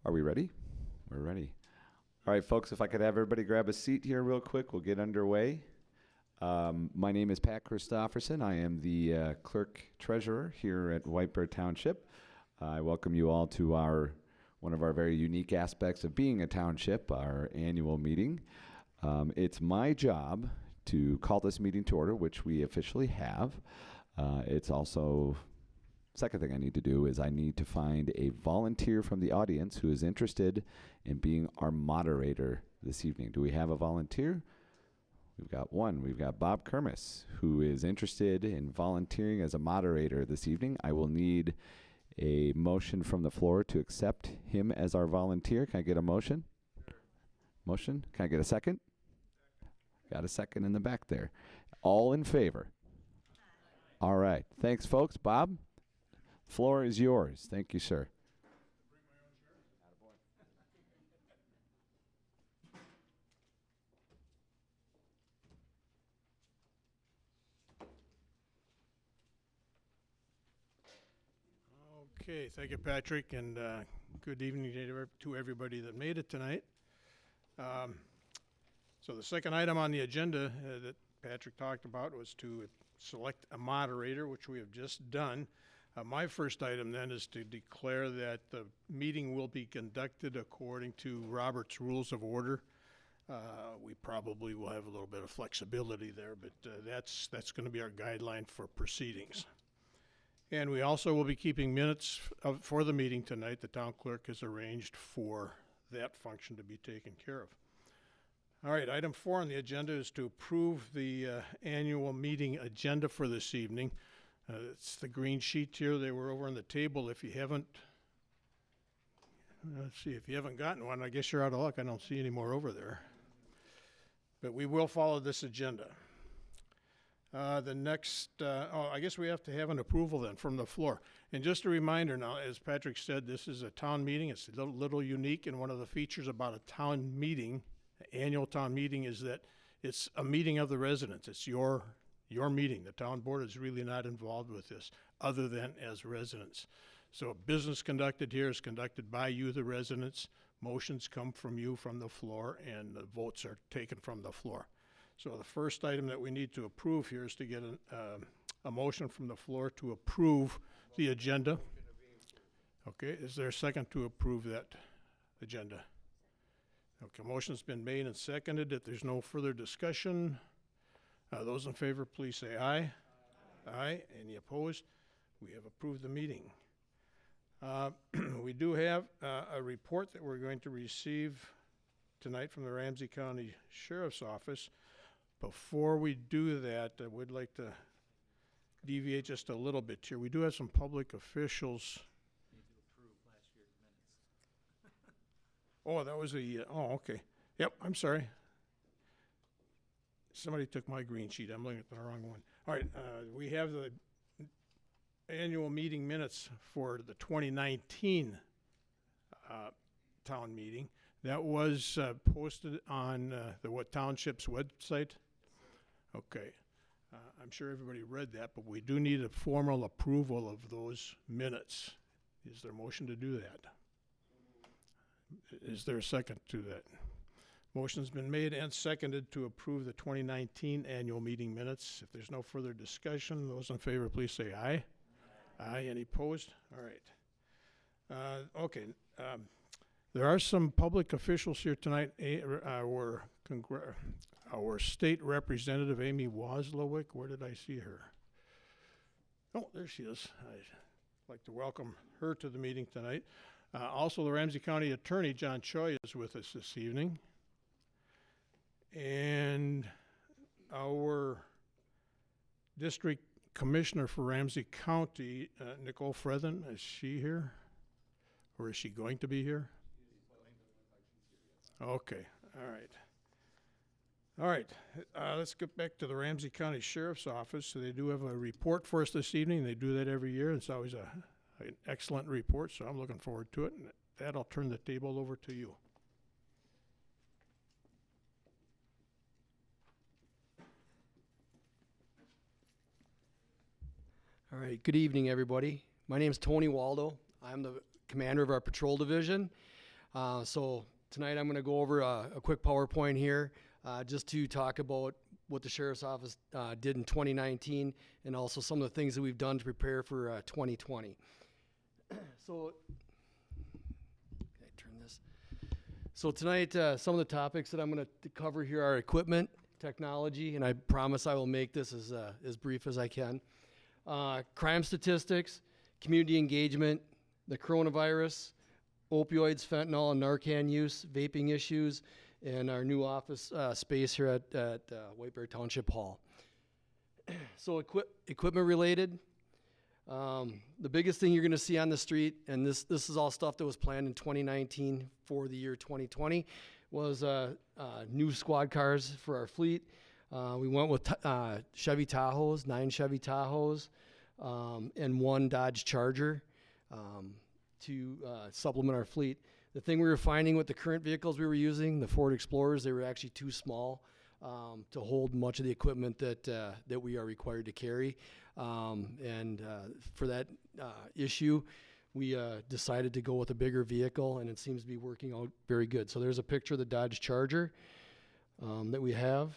Are we ready? We're ready. All right, folks, if I could have everybody grab a seat here real quick, we'll get underway. My name is Pat Christofferson. I am the clerk treasurer here at White Bear Township. I welcome you all to one of our very unique aspects of being a township, our annual meeting. It's my job to call this meeting to order, which we officially have. It's also, second thing I need to do is I need to find a volunteer from the audience who is interested in being our moderator this evening. Do we have a volunteer? We've got one. We've got Bob Kermis, who is interested in volunteering as a moderator this evening. I will need a motion from the floor to accept him as our volunteer. Can I get a motion? Motion? Can I get a second? Got a second in the back there. All in favor? All right. Thanks, folks. Bob, floor is yours. Thank you, sir. Okay, thank you, Patrick, and good evening to everybody that made it tonight. So the second item on the agenda that Patrick talked about was to select a moderator, which we have just done. My first item then is to declare that the meeting will be conducted according to Robert's Rules of Order. We probably will have a little bit of flexibility there, but that's going to be our guideline for proceedings. And we also will be keeping minutes for the meeting tonight. The town clerk has arranged for that function to be taken care of. All right, item 4 on the agenda is to approve the annual meeting agenda for this evening. It's the green sheet here. They were over on the table. If you haven't, let's see, if you haven't gotten one, I guess you're out of luck. I don't see any more over there. But we will follow this agenda. The next, I guess we have to have an approval then from the floor. And just a reminder now, as Patrick said, this is a town meeting. It's a little unique, and one of the features about a town meeting, annual town meeting, is that it's a meeting of the residents. It's your meeting. The town board is really not involved with this, other than as residents. So business conducted here is conducted by you, the residents. Motions come from you from the floor, and the votes are taken from the floor. So the first item that we need to approve here is to get a motion from the floor to approve the agenda. Okay, is there a second to approve that agenda? Okay, motion's been made and seconded. If there's no further discussion, those in favor, please say aye. Aye. Any opposed? We have approved the meeting. We do have a report that we're going to receive tonight from the Ramsey County Sheriff's Office. Before we do that, I would like to deviate just a little bit here. We do have some public officials. Need to approve last year's minutes. Oh, that was okay. Yep, I'm sorry. Somebody took my green sheet. I'm looking at the wrong one. All right, we have the annual meeting minutes for the 2019 town meeting. That was posted on the Township's website. Okay. I'm sure everybody read that, but we do need a formal approval of those minutes. Is there a motion to do that? Is there a second to that? Motion's been made and seconded to approve the 2019 annual meeting minutes. If there's no further discussion, those in favor, please say aye. Aye. Any opposed? All right. Okay. There are some public officials here tonight. Our state representative, Amy Wozlowick, where did I see her? Oh, there she is. I'd like to welcome her to the meeting tonight. Also, the Ramsey County Attorney, John Choi, is with us this evening. And our District Commissioner for Ramsey County, Nicole Frethen, is she here? Or is she going to be here? Okay, all right. All right, let's get back to the Ramsey County Sheriff's Office. So they do have a report for us this evening. They do that every year. It's always an excellent report, so I'm looking forward to it. And that, I'll turn the table over to you. All right, good evening, everybody. My name is Tony Waldo. I'm the commander of our patrol division. So tonight I'm going to go over a quick PowerPoint here just to talk about what the Sheriff's Office did in 2019 and also some of the things that we've done to prepare for 2020. So, can I turn this? So tonight, some of the topics that I'm going to cover here are equipment, technology, and I promise I will make this as brief as I can. Crime statistics, community engagement, the coronavirus, opioids, fentanyl, and Narcan use, vaping issues, and our new office space here at White Bear Township Hall. So equipment related, the biggest thing you're going to see on the street, and this is all stuff that was planned in 2019 for the year 2020, was new squad cars for our fleet. We went with Chevy Tahoes, 9 Chevy Tahoes, and 1 Dodge Charger to supplement our fleet. The thing we were finding with the current vehicles we were using, the Ford Explorers, they were actually too small to hold much of the equipment that we are required to carry. And for that issue, we decided to go with a bigger vehicle, and it seems to be working out very good. So there's a picture of the Dodge Charger that we have.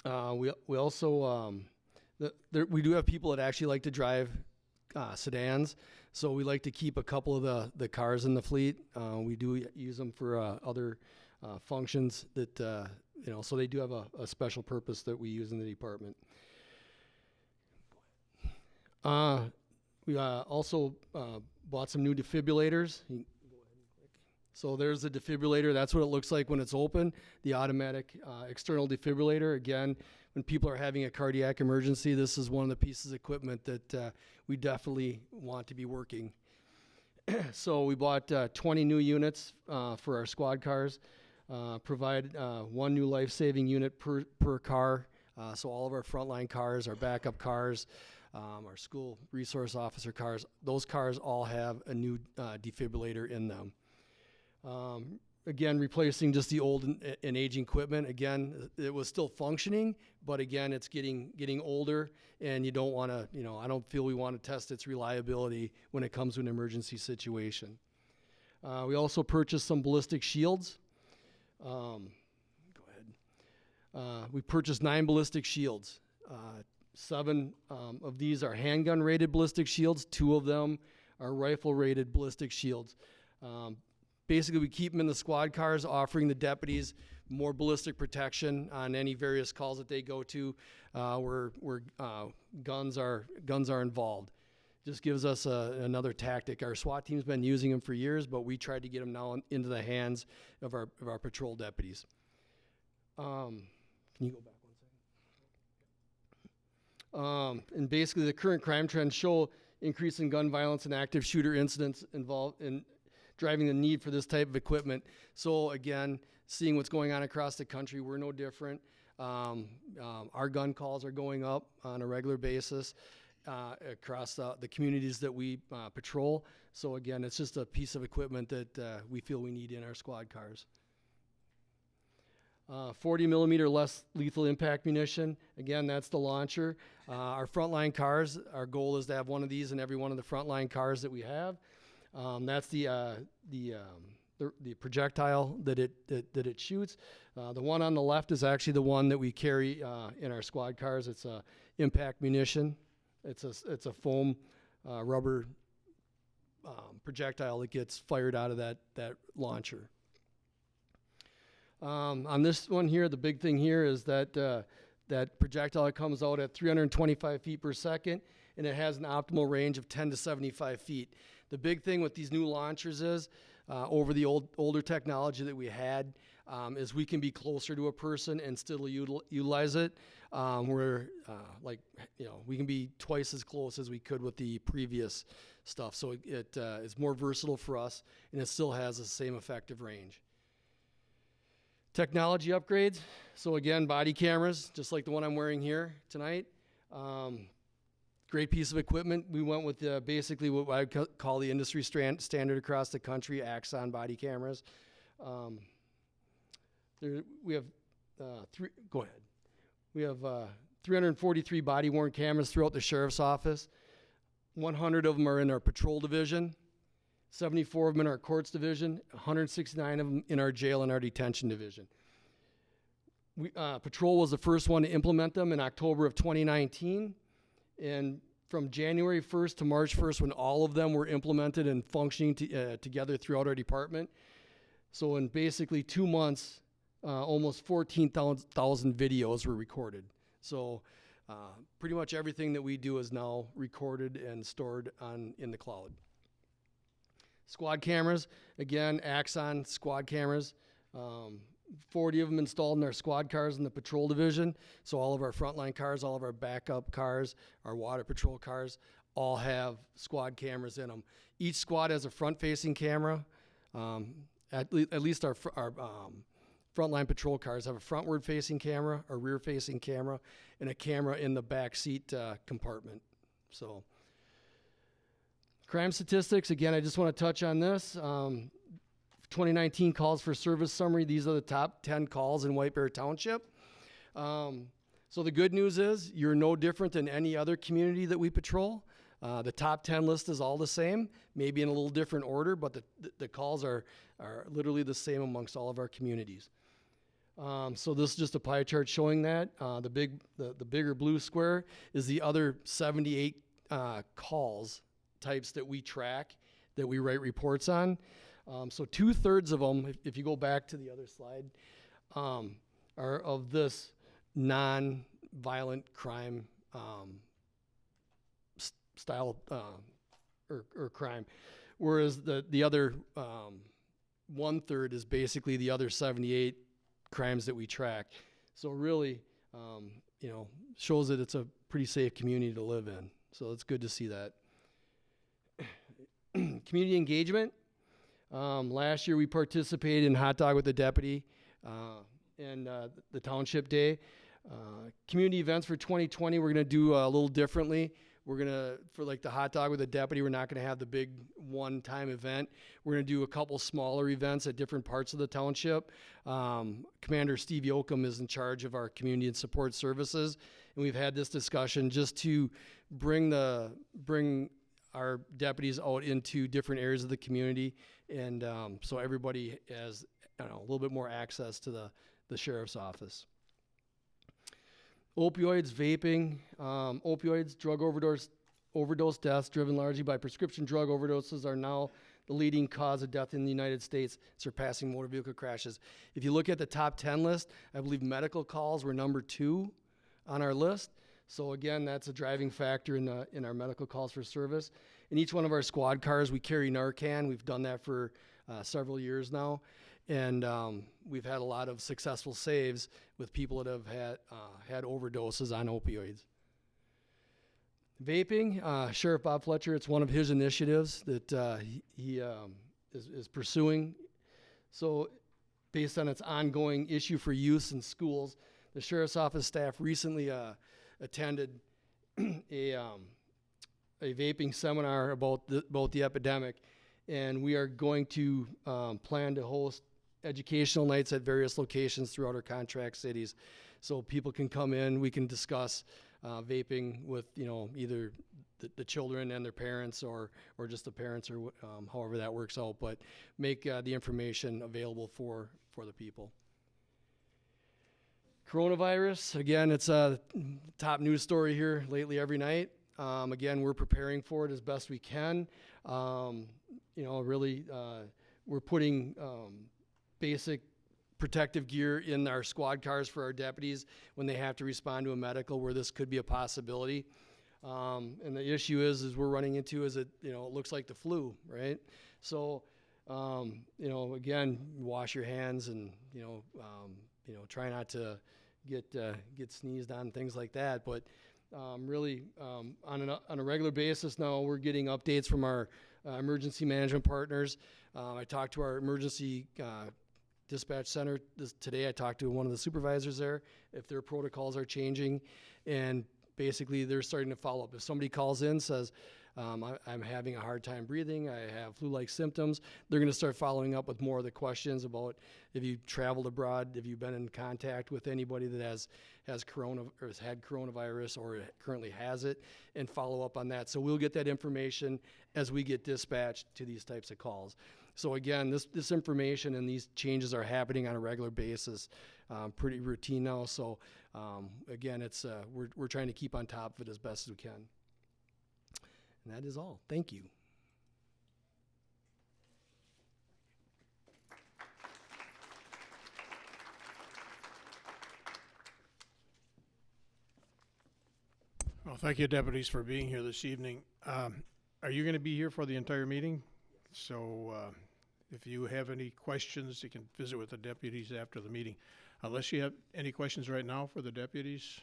We also, we do have people that actually like to drive sedans, so we like to keep a couple of the cars in the fleet. We do use them for other functions that, so they do have a special purpose that we use in the department. We also bought some new defibrillators. So there's the defibrillator. That's what it looks like when it's open. The automatic external defibrillator. Again, when people are having a cardiac emergency, this is one of the pieces of equipment that we definitely want to be working. So we bought 20 new units for our squad cars. Provide 1 new life-saving unit per car. So all of our frontline cars, our backup cars, our school resource officer cars, those cars all have a new defibrillator in them. Again, replacing just the old and aging equipment. Again, it was still functioning, but again, it's getting older, and you don't want to, I don't feel we want to test its reliability when it comes to an emergency situation. We also purchased some ballistic shields. Go ahead. We purchased 9 ballistic shields. 7 of these are handgun-rated ballistic shields. 2 of them are rifle-rated ballistic shields. Basically, we keep them in the squad cars, offering the deputies more ballistic protection on any various calls that they go to where guns are involved. Just gives us another tactic. Our SWAT team's been using them for years, but we tried to get them now into the hands of our patrol deputies. Can you go back 1 second? And basically, the current crime trends show increasing gun violence and active shooter incidents involved in driving the need for this type of equipment. So again, seeing what's going on across the country, we're no different. Our gun calls are going up on a regular basis across the communities that we patrol. So again, it's just a piece of equipment that we feel we need in our squad cars. 40 millimeter less lethal impact munition. Again, that's the launcher. Our frontline cars, our goal is to have one of these in every one of the frontline cars that we have. That's the projectile that it shoots. The one on the left is actually the one that we carry in our squad cars. It's a impact munition. It's a foam rubber projectile that gets fired out of that launcher. On this one here, the big thing here is that that projectile comes out at 325 feet per second, and it has an optimal range of 10 to 75 feet. The big thing with these new launchers is, over the older technology that we had, is we can be closer to a person and still utilize it. We can be twice as close as we could with the previous stuff. So it is more versatile for us, and it still has the same effective range. Technology upgrades. So again, body cameras, just like the one I'm wearing here tonight. Great piece of equipment. We went with basically what I call the industry standard across the country, Axon body cameras. We have go ahead. We have 343 body-worn cameras throughout the sheriff's office. 100 of them are in our patrol division. 74 of them in our courts division, 169 of them in our jail and our detention division. Patrol was the first one to implement them in October of 2019, and from January 1st to March 1st, when all of them were implemented and functioning together throughout our department. So in basically 2 months, almost 14,000 videos were recorded. So pretty much everything that we do is now recorded and stored in the cloud. Squad cameras, again, Axon squad cameras. 40 of them installed in our squad cars in the patrol division. So all of our frontline cars, all of our backup cars, our water patrol cars, all have squad cameras in them. Each squad has a front-facing camera. At least our frontline patrol cars have a frontward-facing camera, a rear-facing camera, and a camera in the back seat compartment. So, crime statistics, again, I just want to touch on this. 2019 calls for service summary. These are the top 10 calls in White Bear Township. So the good news is you're no different than any other community that we patrol. The top 10 list is all the same, maybe in a little different order, but the calls are literally the same amongst all of our communities. So this is just a pie chart showing that. The bigger blue square is the other 78 calls types that we track, that we write reports on. So 2/3 of them, if you go back to the other slide, are of this non-violent crime style or crime, whereas the other 1/3 is basically the other 78 crimes that we track. So really, shows that it's a pretty safe community to live in. So it's good to see that. Community engagement. Last year we participated in Hot Dog with the Deputy and the Township Day. Community events for 2020 we're going to do a little differently. We're going to, for like the Hot Dog with the Deputy, we're not going to have the big one-time event. We're going to do a couple smaller events at different parts of the township. Commander Steve Yoakum is in charge of our community and support services, and we've had this discussion just to bring our deputies out into different areas of the community, and so everybody has a little bit more access to the sheriff's office. Opioids, vaping, opioids, drug overdose deaths driven largely by prescription drug overdoses are now the leading cause of death in the United States, surpassing motor vehicle crashes. If you look at the top 10 list, I believe medical calls were number 2 on our list. So again, that's a driving factor in our medical calls for service. In each one of our squad cars, we carry Narcan. We've done that for several years now. And we've had a lot of successful saves with people that have had overdoses on opioids. Vaping, Sheriff Bob Fletcher, it's one of his initiatives that he is pursuing. So based on its ongoing issue for use in schools, the Sheriff's Office staff recently attended a vaping seminar about the epidemic, and we are going to plan to host educational nights at various locations throughout our contract cities, so people can come in. We can discuss vaping with either the children and their parents, or just the parents, or however that works out. But make the information available for the people. Coronavirus, again, it's a top news story here lately every night. Again, we're preparing for it as best we can. Really, we're putting basic protective gear in our squad cars for our deputies when they have to respond to a medical where this could be a possibility. And the issue is we're running into it looks like the flu, right? So, again, wash your hands and, try not to get sneezed on, things like that. But really, on a regular basis now, we're getting updates from our emergency management partners. I talked to our emergency dispatch center today. I talked to one of the supervisors there if their protocols are changing, and basically they're starting to follow up. If somebody calls in, says, I'm having a hard time breathing. I have flu-like symptoms. They're going to start following up with more of the questions about if you've traveled abroad, if you've been in contact with anybody that has or has had coronavirus or currently has it, and follow up on that. So we'll get that information as we get dispatched to these types of calls. So again, this information and these changes are happening on a regular basis, pretty routine now. So again, it's we're trying to keep on top of it as best as we can. And that is all. Thank you. Well, thank you, deputies, for being here this evening. Are you going to be here for the entire meeting? So if you have any questions, you can visit with the deputies after the meeting. Unless you have any questions right now for the deputies.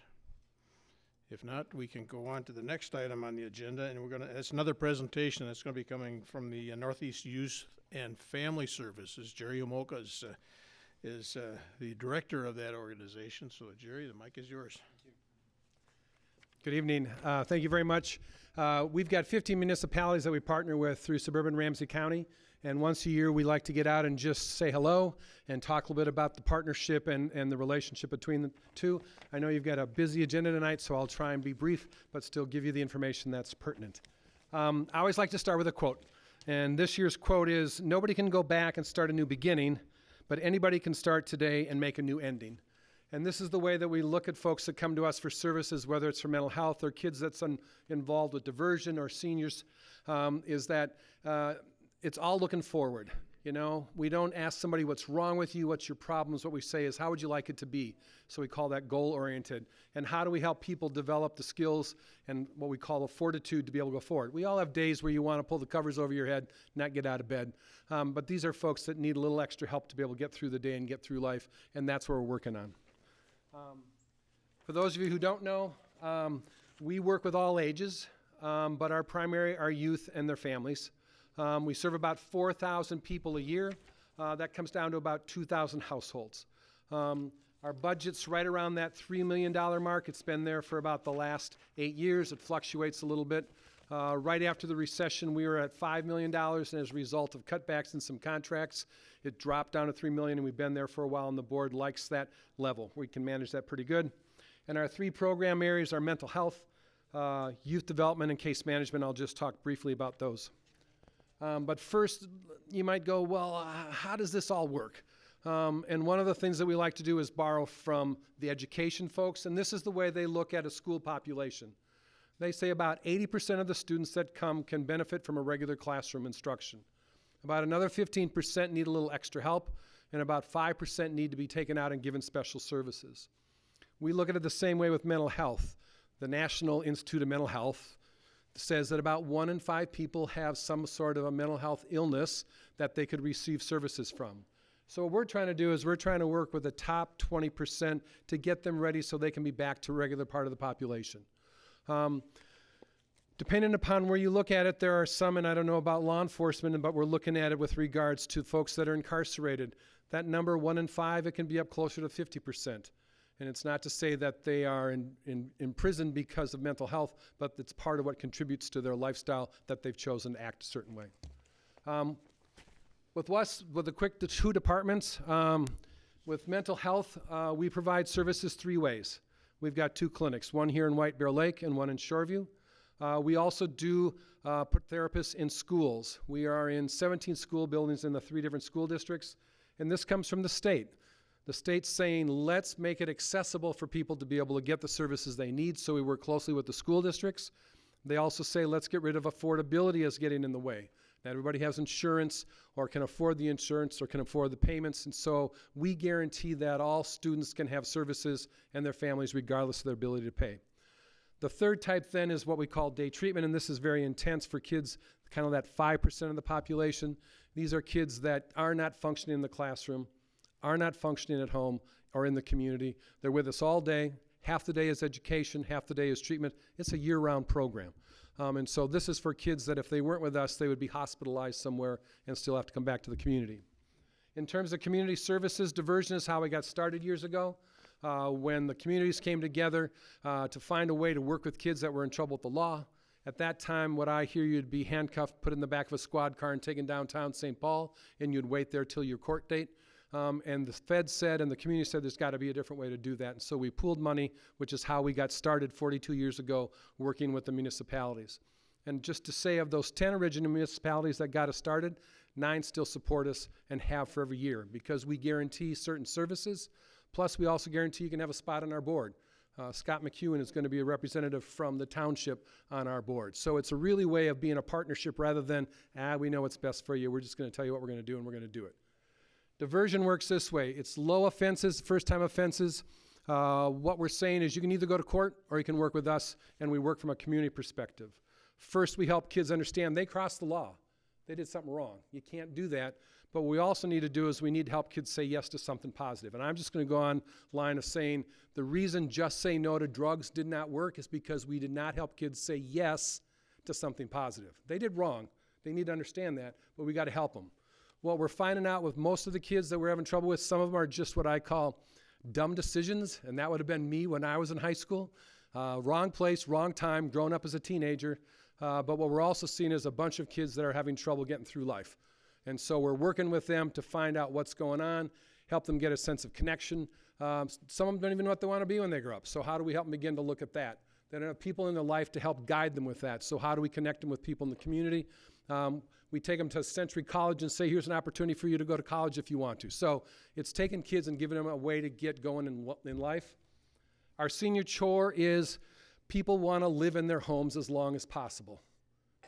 If not, we can go on to the next item on the agenda, and it's another presentation that's going to be coming from the Northeast Youth and Family Services. Jerry Omoka is the director of that organization. So, Jerry, the mic is yours. Good evening. Thank you very much. We've got 15 municipalities that we partner with through suburban Ramsey County, and once a year we like to get out and just say hello and talk a little bit about the partnership and the relationship between the two. I know you've got a busy agenda tonight, so I'll try and be brief, but still give you the information that's pertinent. I always like to start with a quote, and this year's quote is, "Nobody can go back and start a new beginning, but anybody can start today and make a new ending." And this is the way that we look at folks that come to us for services, whether it's for mental health or kids that's involved with diversion or seniors, is that it's all looking forward. You know, we don't ask somebody what's wrong with you, what's your problems. What we say is, how would you like it to be? So we call that goal-oriented. And how do we help people develop the skills and what we call the fortitude to be able to go forward? We all have days where you want to pull the covers over your head, not get out of bed. But these are folks that need a little extra help to be able to get through the day and get through life, and that's what we're working on. For those of you who don't know, we work with all ages, but our primary are youth and their families. We serve about 4,000 people a year. That comes down to about 2,000 households. Our budget's right around that $3 million mark. It's been there for about the last 8 years. It fluctuates a little bit. Right after the recession, we were at $5 million, and as a result of cutbacks in some contracts, it dropped down to $3 million, and we've been there for a while, and the board likes that level. We can manage that pretty good. And our three program areas are mental health, youth development, and case management. I'll just talk briefly about those. But first, you might go, well, how does this all work? And one of the things that we like to do is borrow from the education folks, and this is the way they look at a school population. They say about 80% of the students that come can benefit from a regular classroom instruction. About another 15% need a little extra help, and about 5% need to be taken out and given special services. We look at it the same way with mental health. The National Institute of Mental Health says that about 1 in 5 people have some sort of a mental health illness that they could receive services from. So what we're trying to do is we're trying to work with the top 20% to get them ready so they can be back to a regular part of the population. Depending upon where you look at it, there are some, and I don't know about law enforcement, but we're looking at it with regards to folks that are incarcerated. That number, 1 in 5, it can be up closer to 50%. And it's not to say that they are in prison because of mental health, but it's part of what contributes to their lifestyle that they've chosen to act a certain way. With us, with the two departments, with mental health, we provide services 3 ways. We've got 2 clinics, one here in White Bear Lake and one in Shoreview. We also do put therapists in schools. We are in 17 school buildings in the 3 different school districts, and this comes from the state. The state's saying, let's make it accessible for people to be able to get the services they need, so we work closely with the school districts. They also say, let's get rid of affordability as getting in the way. Not everybody has insurance or can afford the insurance or can afford the payments, and so we guarantee that all students can have services and their families regardless of their ability to pay. The third type then is what we call day treatment, and this is very intense for kids, kind of that 5% of the population. These are kids that are not functioning in the classroom, are not functioning at home or in the community. They're with us all day. Half the day is education, half the day is treatment. It's a year-round program. And so this is for kids that if they weren't with us, they would be hospitalized somewhere and still have to come back to the community. In terms of community services, diversion is how we got started years ago. When the communities came together to find a way to work with kids that were in trouble with the law At that time, what I hear, you'd be handcuffed, put in the back of a squad car and taken downtown St. Paul, and you'd wait there till your court date. And the Fed said, and the community said, there's got to be a different way to do that. And so we pooled money, which is how we got started 42 years ago, working with the municipalities. And just to say, of those 10 original municipalities that got us started, 9 still support us and have for every year, because we guarantee certain services. Plus, we also guarantee you can have a spot on our board. Scott McEwen is going to be a representative from the township on our board. So it's a really way of being a partnership rather than, we know what's best for you. We're just going to tell you what we're going to do, and we're going to do it. Diversion works this way. It's low offenses, first-time offenses. What we're saying is you can either go to court or you can work with us, and we work from a community perspective. First, we help kids understand they crossed the law. They did something wrong. You can't do that. But what we also need to do is we need to help kids say yes to something positive. And I'm just going to go on line of saying the reason just say no to drugs did not work is because we did not help kids say yes to something positive. They did wrong. They need to understand that, but we got to help them. What we're finding out with most of the kids that we're having trouble with, some of them are just what I call dumb decisions, and that would have been me when I was in high school. Wrong place, wrong time, growing up as a teenager. But what we're also seeing is a bunch of kids that are having trouble getting through life. And so we're working with them to find out what's going on, help them get a sense of connection. Some of them don't even know what they want to be when they grow up. So how do we help them begin to look at that? They don't have people in their life to help guide them with that. So how do we connect them with people in the community? We take them to Century College and say, here's an opportunity for you to go to college if you want to. So it's taking kids and giving them a way to get going in life. Our senior chore is people want to live in their homes as long as possible.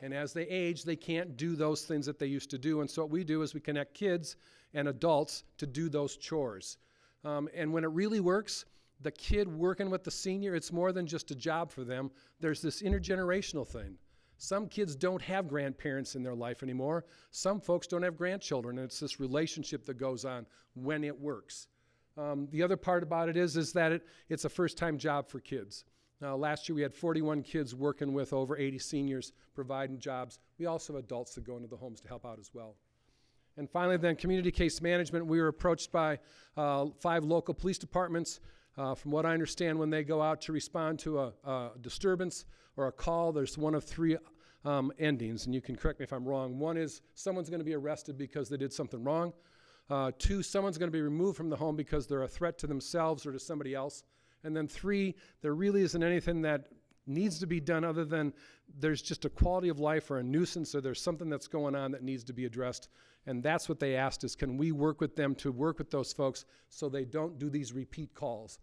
And as they age, they can't do those things that they used to do. And so what we do is we connect kids and adults to do those chores. And when it really works, the kid working with the senior, it's more than just a job for them. There's this intergenerational thing. Some kids don't have grandparents in their life anymore. Some folks don't have grandchildren, and it's this relationship that goes on when it works. The other part about it is that it's a first-time job for kids. Last year we had 41 kids working with over 80 seniors providing jobs. We also have adults that go into the homes to help out as well. And finally then, community case management. We were approached by 5 local police departments. From what I understand, when they go out to respond to a disturbance or a call, there's one of 3 endings, and you can correct me if I'm wrong. One is someone's going to be arrested because they did something wrong. 2, someone's going to be removed from the home because they're a threat to themselves or to somebody else. And then 3, there really isn't anything that needs to be done other than there's just a quality of life or a nuisance, or there's something that's going on that needs to be addressed. And that's what they asked is, can we work with them to work with those folks so they don't do these repeat calls?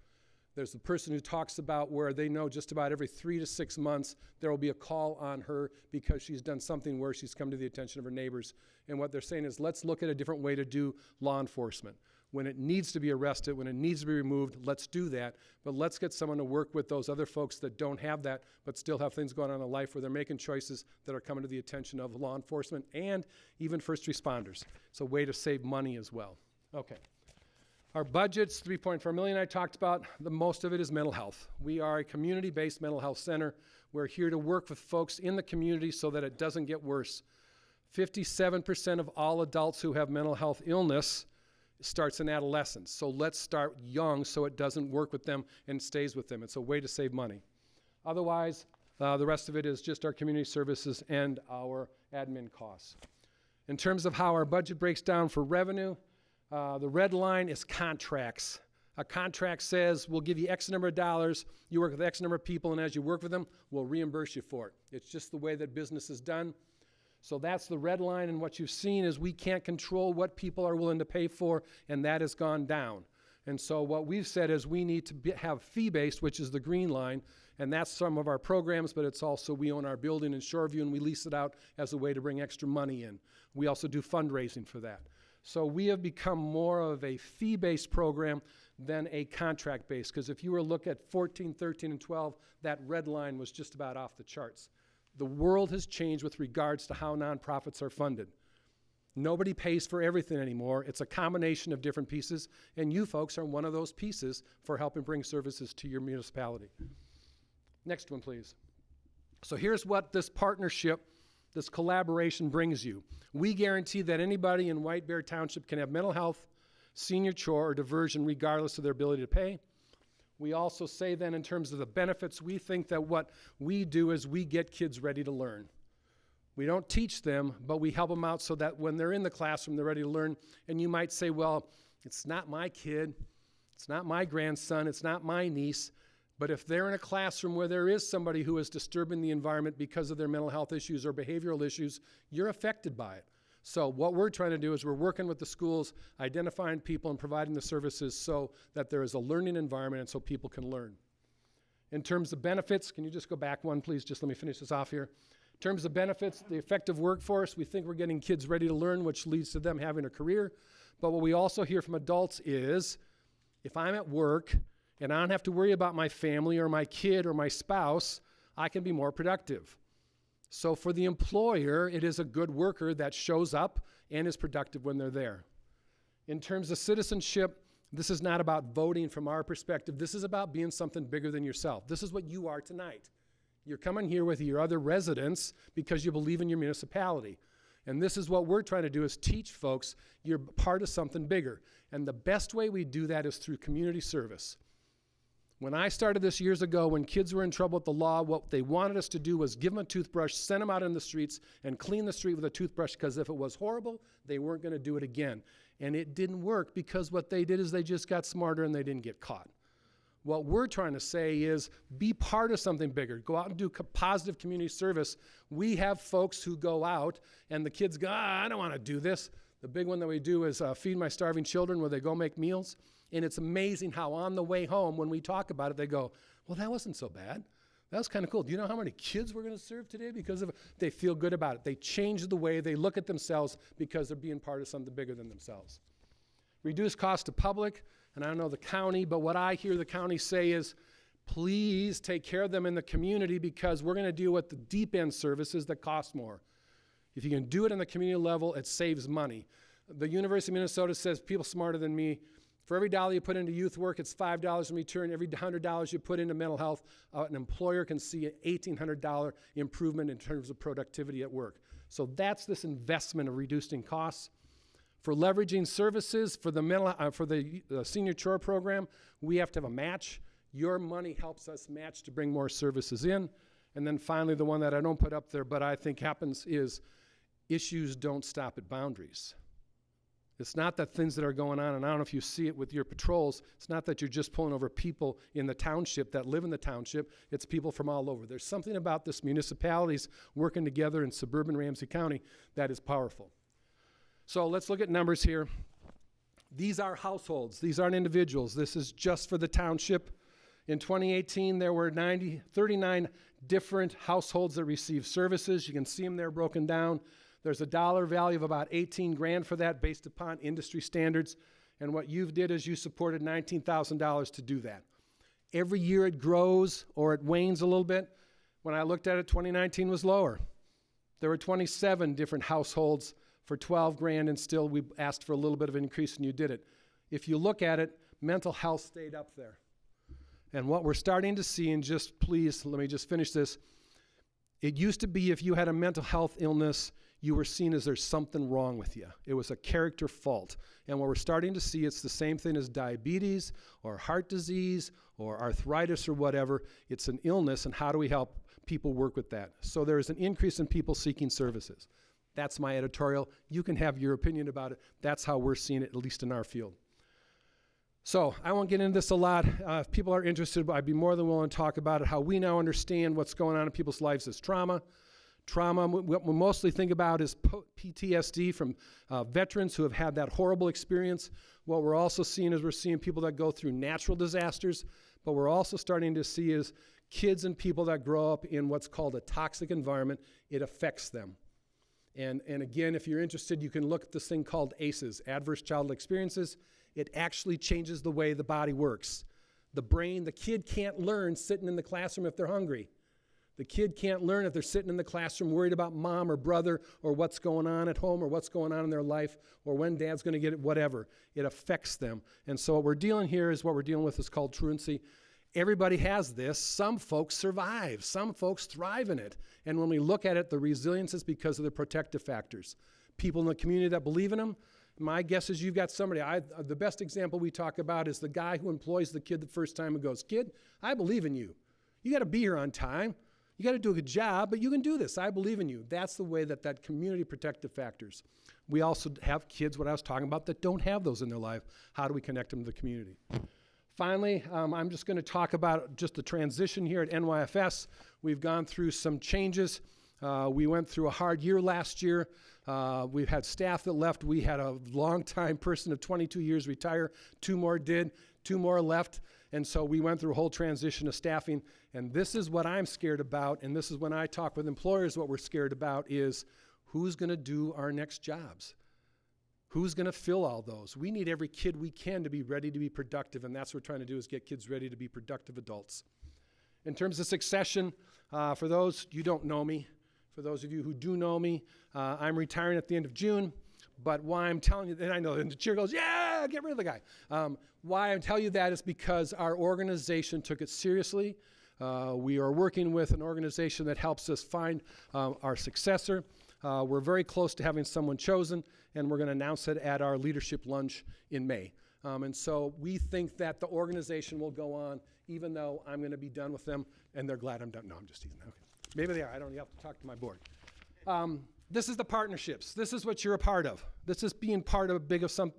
There's the person who talks about where they know just about every 3 to 6 months there will be a call on her because she's done something where she's come to the attention of her neighbors. And what they're saying is, let's look at a different way to do law enforcement. When it needs to be arrested, when it needs to be removed, let's do that. But let's get someone to work with those other folks that don't have that but still have things going on in life where they're making choices that are coming to the attention of law enforcement and even first responders. It's a way to save money as well. Okay. Our budget's $3.4 million I talked about. The most of it is mental health. We are a community-based mental health center. We're here to work with folks in the community so that it doesn't get worse. 57% of all adults who have mental health illness starts in adolescence. So let's start young so it doesn't work with them and stays with them. It's a way to save money. Otherwise, the rest of it is just our community services and our admin costs. In terms of how our budget breaks down for revenue, the red line is contracts. A contract says we'll give you X number of dollars, you work with X number of people, and as you work with them, we'll reimburse you for it. It's just the way that business is done. So that's the red line, and what you've seen is we can't control what people are willing to pay for, and that has gone down. And so what we've said is we need to have fee-based, which is the green line, and that's some of our programs, but it's also we own our building in Shoreview, and we lease it out as a way to bring extra money in. We also do fundraising for that. So we have become more of a fee-based program than a contract-based, because if you were to look at 14, 13, and 12, that red line was just about off the charts. The world has changed with regards to how nonprofits are funded. Nobody pays for everything anymore. It's a combination of different pieces, and you folks are one of those pieces for helping bring services to your municipality. Next one, please. So here's what this partnership, this collaboration brings you. We guarantee that anybody in White Bear Township can have mental health, senior chore, or diversion regardless of their ability to pay. We also say then in terms of the benefits, we think that what we do is we get kids ready to learn. We don't teach them, but we help them out so that when they're in the classroom, they're ready to learn. And you might say, well, it's not my kid, it's not my grandson, it's not my niece, but if they're in a classroom where there is somebody who is disturbing the environment because of their mental health issues or behavioral issues, you're affected by it. So what we're trying to do is we're working with the schools, identifying people and providing the services so that there is a learning environment and so people can learn. In terms of benefits, can you just go back one, please? Just let me finish this off here. In terms of benefits, the effective workforce, we think we're getting kids ready to learn, which leads to them having a career. But what we also hear from adults is, if I'm at work and I don't have to worry about my family or my kid or my spouse, I can be more productive. So for the employer, it is a good worker that shows up and is productive when they're there. In terms of citizenship, this is not about voting from our perspective. This is about being something bigger than yourself. This is what you are tonight. You're coming here with your other residents because you believe in your municipality. And this is what we're trying to do, is teach folks you're part of something bigger. And the best way we do that is through community service. When I started this years ago, when kids were in trouble with the law, what they wanted us to do was give them a toothbrush, send them out in the streets, and clean the street with a toothbrush, because if it was horrible, they weren't going to do it again. And it didn't work, because what they did is they just got smarter and they didn't get caught. What we're trying to say is be part of something bigger. Go out and do positive community service. We have folks who go out and the kids go, I don't want to do this. The big one that we do is Feed My Starving Children, where they go make meals. And it's amazing how on the way home, when we talk about it, they go, well, that wasn't so bad. That was kind of cool. Do you know how many kids we're going to serve today because of it? They feel good about it. They change the way they look at themselves because they're being part of something bigger than themselves. Reduce cost to public. And I don't know the county, but what I hear the county say is, please take care of them in the community, because we're going to deal with the deep end services that cost more. If you can do it on the community level, it saves money. The University of Minnesota says, people smarter than me, for every dollar you put into youth work, it's $5 in return. Every $100 you put into mental health, an employer can see an $1,800 improvement in terms of productivity at work. So that's this investment of reducing costs. For leveraging services, for the senior chore program, we have to have a match. Your money helps us match to bring more services in. And then finally, the one that I don't put up there, but I think happens, is issues don't stop at boundaries. It's not that things that are going on, and I don't know if you see it with your patrols, it's not that you're just pulling over people in the township that live in the township, it's people from all over. There's something about this municipalities working together in suburban Ramsey County that is powerful. So let's look at numbers here. These are households, these aren't individuals. This is just for the township. In 2018, there were 39 different households that received services. You can see them there broken down. There's a dollar value of about 18 grand for that based upon industry standards. And what you did is you supported $19,000 to do that. Every year it grows or it wanes a little bit. When I looked at it, 2019 was lower. There were 27 different households for 12 grand, and still we asked for a little bit of an increase and you did it. If you look at it, mental health stayed up there. And what we're starting to see, and just please, let me just finish this. It used to be if you had a mental health illness, you were seen as there's something wrong with you. It was a character fault. And what we're starting to see, it's the same thing as diabetes or heart disease or arthritis or whatever. It's an illness, and how do we help people work with that? So there is an increase in people seeking services. That's my editorial. You can have your opinion about it. That's how we're seeing it, at least in our field. So I won't get into this a lot. If people are interested, I'd be more than willing to talk about it, how we now understand what's going on in people's lives as trauma. Trauma, what we mostly think about is PTSD from veterans who have had that horrible experience. What we're also seeing is we're seeing people that go through natural disasters, but we're also starting to see is kids and people that grow up in what's called a toxic environment. It affects them. And again, if you're interested, you can look at this thing called ACEs, Adverse Childhood Experiences. It actually changes the way the body works. The brain, the kid can't learn sitting in the classroom if they're hungry. The kid can't learn if they're sitting in the classroom worried about mom or brother or what's going on at home or what's going on in their life or when dad's going to get it, whatever. It affects them. And so what we're dealing here is what we're dealing with is called truancy. Everybody has this. Some folks survive. Some folks thrive in it. And when we look at it, the resilience is because of the protective factors. People in the community that believe in them, My guess is you've got somebody. The best example we talk about is the guy who employs the kid the first time and goes, "Kid, I believe in you. You got to be here on time. You got to do a good job, but you can do this. I believe in you." That's the way that community protective factors. We also have kids, what I was talking about, that don't have those in their life. How do we connect them to the community? Finally, I'm just going to talk about just the transition here at NYFS. We've gone through some changes. We went through a hard year last year. We've had staff that left. We had a long-time person of 22 years retire. 2 more did. 2 more left. And so we went through a whole transition of staffing. And this is what I'm scared about. And this is when I talk with employers, what we're scared about is who's going to do our next jobs? Who's going to fill all those? We need every kid we can to be ready to be productive, and that's what we're trying to do is get kids ready to be productive adults. In terms of succession, for those you don't know me, for those of you who do know me, I'm retiring at the end of June, but why I'm telling you, and I know, and the cheer goes, yeah, get rid of the guy. Why I'm telling you that is because our organization took it seriously. We are working with an organization that helps us find our successor. We're very close to having someone chosen, and we're going to announce it at our leadership lunch in May. And so we think that the organization will go on, even though I'm going to be done with them, and they're glad I'm done. No, I'm just teasing. Okay. Maybe they are. I don't have to talk to my board. This is the partnerships. This is what you're a part of. This is being part of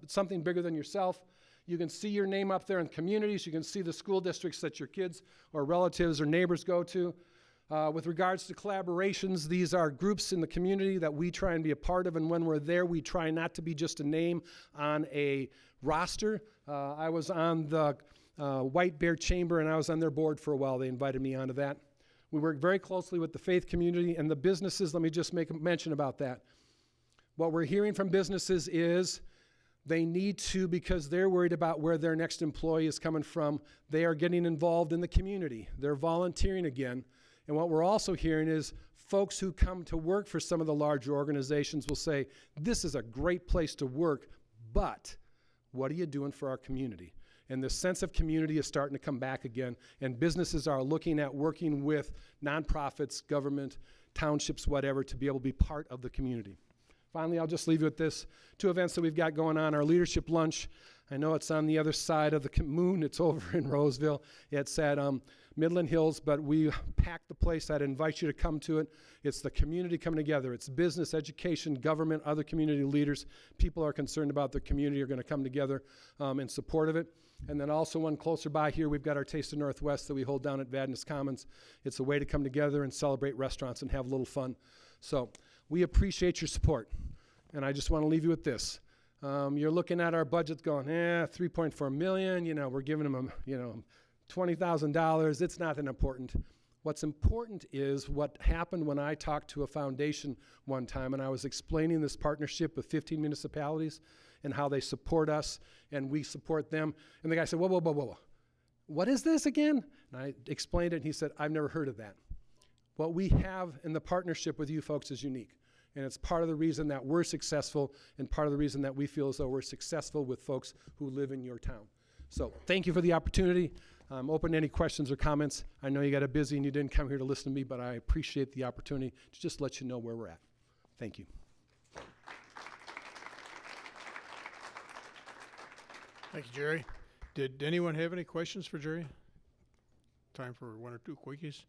something bigger than yourself. You can see your name up there in communities. You can see the school districts that your kids or relatives or neighbors go to. With regards to collaborations, these are groups in the community that we try and be a part of, and when we're there, we try not to be just a name on a roster. I was on the White Bear Chamber, and I was on their board for a while. They invited me onto that. We work very closely with the faith community and the businesses. Let me just make a mention about that. What we're hearing from businesses is they need to, because they're worried about where their next employee is coming from, they are getting involved in the community. They're volunteering again. And what we're also hearing is folks who come to work for some of the larger organizations will say, this is a great place to work, but what are you doing for our community? And the sense of community is starting to come back again, and businesses are looking at working with nonprofits, government, townships, whatever, to be able to be part of the community. Finally, I'll just leave you with this. 2 events that we've got going on. Our leadership lunch, I know it's on the other side of the moon. It's over in Roseville. It's at Midland Hills, but we packed the place. I'd invite you to come to it. It's the community coming together. It's business, education, government, other community leaders. People are concerned about their community are going to come together in support of it. And then also one closer by here, we've got our Taste of Northwest that we hold down at Vadnais Commons. It's a way to come together and celebrate restaurants and have a little fun. So we appreciate your support. And I just want to leave you with this. You're looking at our budget going, $3.4 million, we're giving them, $20,000. It's not that important. What's important is what happened when I talked to a foundation one time, and I was explaining this partnership with 15 municipalities and how they support us and we support them. And the guy said, whoa, whoa, whoa, whoa. What is this again? And I explained it, and he said, I've never heard of that. What we have in the partnership with you folks is unique. And it's part of the reason that we're successful and part of the reason that we feel as though we're successful with folks who live in your town. So thank you for the opportunity. I'm open to any questions or comments. I know you got it busy and you didn't come here to listen to me, but I appreciate the opportunity to just let you know where we're at. Thank you. Thank you, Jerry. Did anyone have any questions for Jerry? Time for 1 or 2 quickies.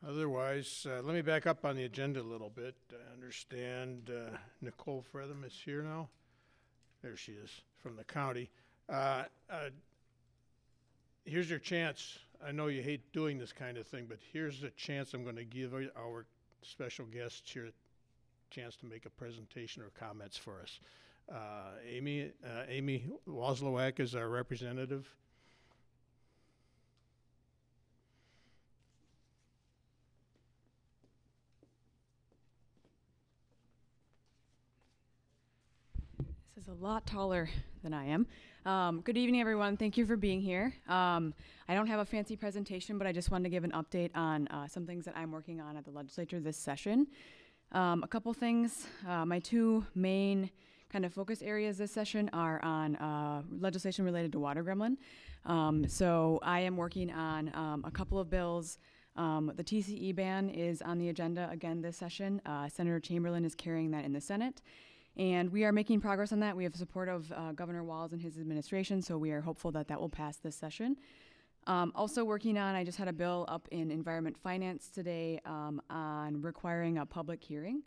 Otherwise, let me back up on the agenda a little bit. I understand Nicole Fretham is here now. There she is, from the county. Here's your chance. I know you hate doing this kind of thing, but here's the chance I'm going to give our special guests here a chance to make a presentation or comments for us. Amy Woslowak is our representative. This is a lot taller than I am. Good evening, everyone. Thank you for being here. I don't have a fancy presentation, but I just wanted to give an update on some things that I'm working on at the legislature this session. A couple things. My 2 main kind of focus areas this session are on legislation related to water gremlin. So I am working on a couple of bills. The TCE ban is on the agenda again this session. Senator Chamberlain is carrying that in the Senate. And we are making progress on that. We have support of Governor Walz and his administration, so we are hopeful that that will pass this session. Also working on, I just had a bill up in Environment Finance today on requiring a public hearing.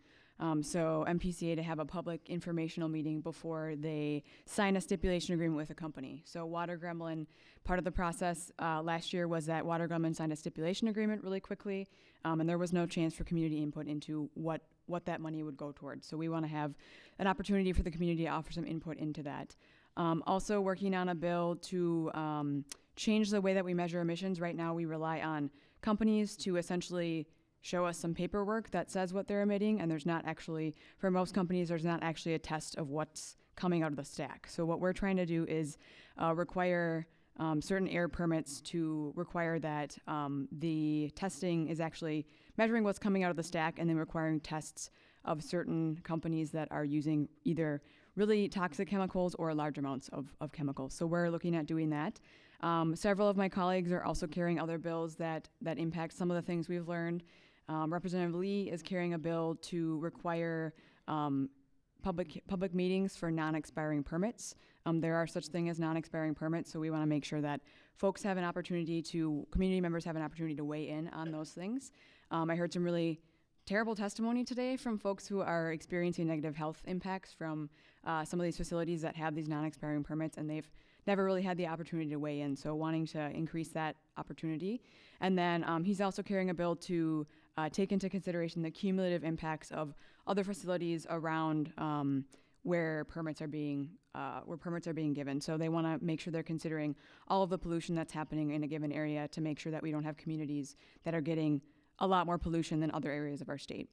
So MPCA to have a public informational meeting before they sign a stipulation agreement with a company. So Water Gremlin, part of the process last year was that Water Gremlin signed a stipulation agreement really quickly, and there was no chance for community input into what that money would go towards. So we want to have an opportunity for the community to offer some input into that. Also working on a bill to change the way that we measure emissions. Right now we rely on companies to essentially show us some paperwork that says what they're emitting, and there's not actually, for most companies, there's not actually a test of what's coming out of the stack. So what we're trying to do is require certain air permits to require that the testing is actually measuring what's coming out of the stack, and then requiring tests of certain companies that are using either really toxic chemicals or large amounts of chemicals. So we're looking at doing that. Several of my colleagues are also carrying other bills that impact some of the things we've learned. Representative Lee is carrying a bill to require public meetings for non-expiring permits. There are such thing as non-expiring permits, so we want to make sure that folks have an opportunity community members have an opportunity to weigh in on those things. I heard some really terrible testimony today from folks who are experiencing negative health impacts from some of these facilities that have these non-expiring permits, and they've never really had the opportunity to weigh in, so wanting to increase that opportunity. And then he's also carrying a bill to take into consideration the cumulative impacts of other facilities around where permits are being given. So they want to make sure they're considering all of the pollution that's happening in a given area to make sure that we don't have communities that are getting a lot more pollution than other areas of our state.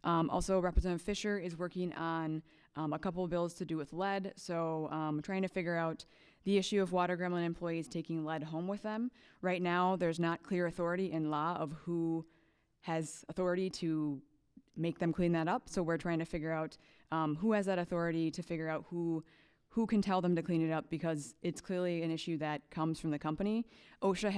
Also, Representative Fisher is working on a couple of bills to do with lead. So trying to figure out the issue of Water Gremlin employees taking lead home with them. Right now, there's not clear authority in law of who has authority to make them clean that up. So we're trying to figure out who has that authority to figure out who can tell them to clean it up, because it's clearly an issue that comes from the company. OSHA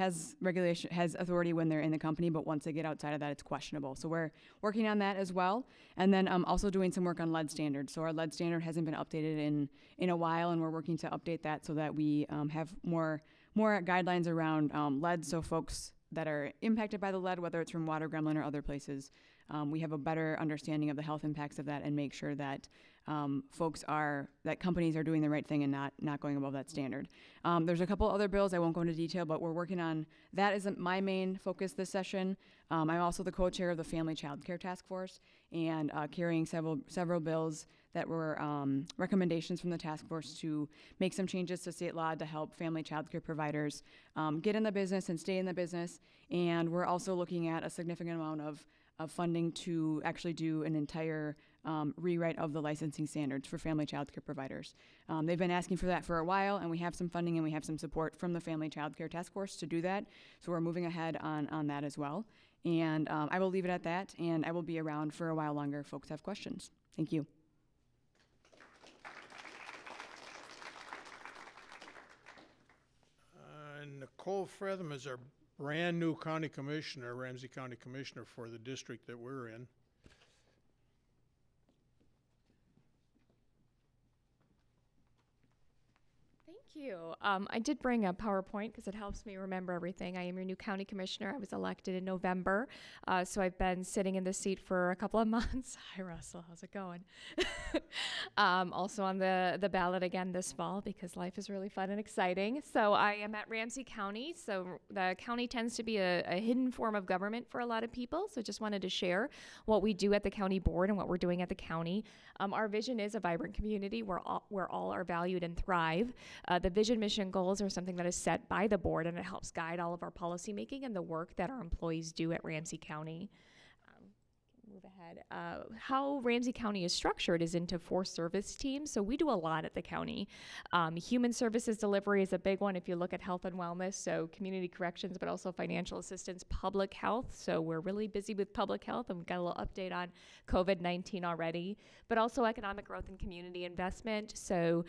has authority when they're in the company, but once they get outside of that, it's questionable. So we're working on that as well. And then also doing some work on lead standards. So our lead standard hasn't been updated in a while, and we're working to update that so that we have more guidelines around lead, so folks that are impacted by the lead, whether it's from Water Gremlin or other places, we have a better understanding of the health impacts of that, and make sure that companies are doing the right thing and not going above that standard. There's a couple other bills, I won't go into detail, but we're working on, that isn't my main focus this session. I'm also the co-chair of the Family Child Care Task Force, and carrying several bills that were recommendations from the task force to make some changes to state law to help family child care providers get in the business and stay in the business. And we're also looking at a significant amount of funding to actually do an entire rewrite of the licensing standards for family child care providers. They've been asking for that for a while, and we have some funding and we have some support from the Family Child Care Task Force to do that. So we're moving ahead on that as well. And I will leave it at that, and I will be around for a while longer if folks have questions. Thank you. Nicole Fretham is our brand new county commissioner, Ramsey County Commissioner for the district that we're in. Thank you. I did bring a PowerPoint because it helps me remember everything. I am your new county commissioner. I was elected in November, so I've been sitting in this seat for a couple of months. Hi, Russell. How's it going? Also on the ballot again this fall because life is really fun and exciting. So I am at Ramsey County. So the county tends to be a hidden form of government for a lot of people. So just wanted to share what we do at the county board and what we're doing at the county. Our vision is a vibrant community where all are valued and thrive. The vision, mission, goals are something that is set by the board, and it helps guide all of our policy making and the work that our employees do at Ramsey County. Move ahead. How Ramsey County is structured is into 4 service teams, so we do a lot at the county. Human services delivery is a big one if you look at health and wellness, so community corrections, but also financial assistance, public health, so we're really busy with public health, and we've got a little update on COVID-19 already, but also economic growth and community investment, so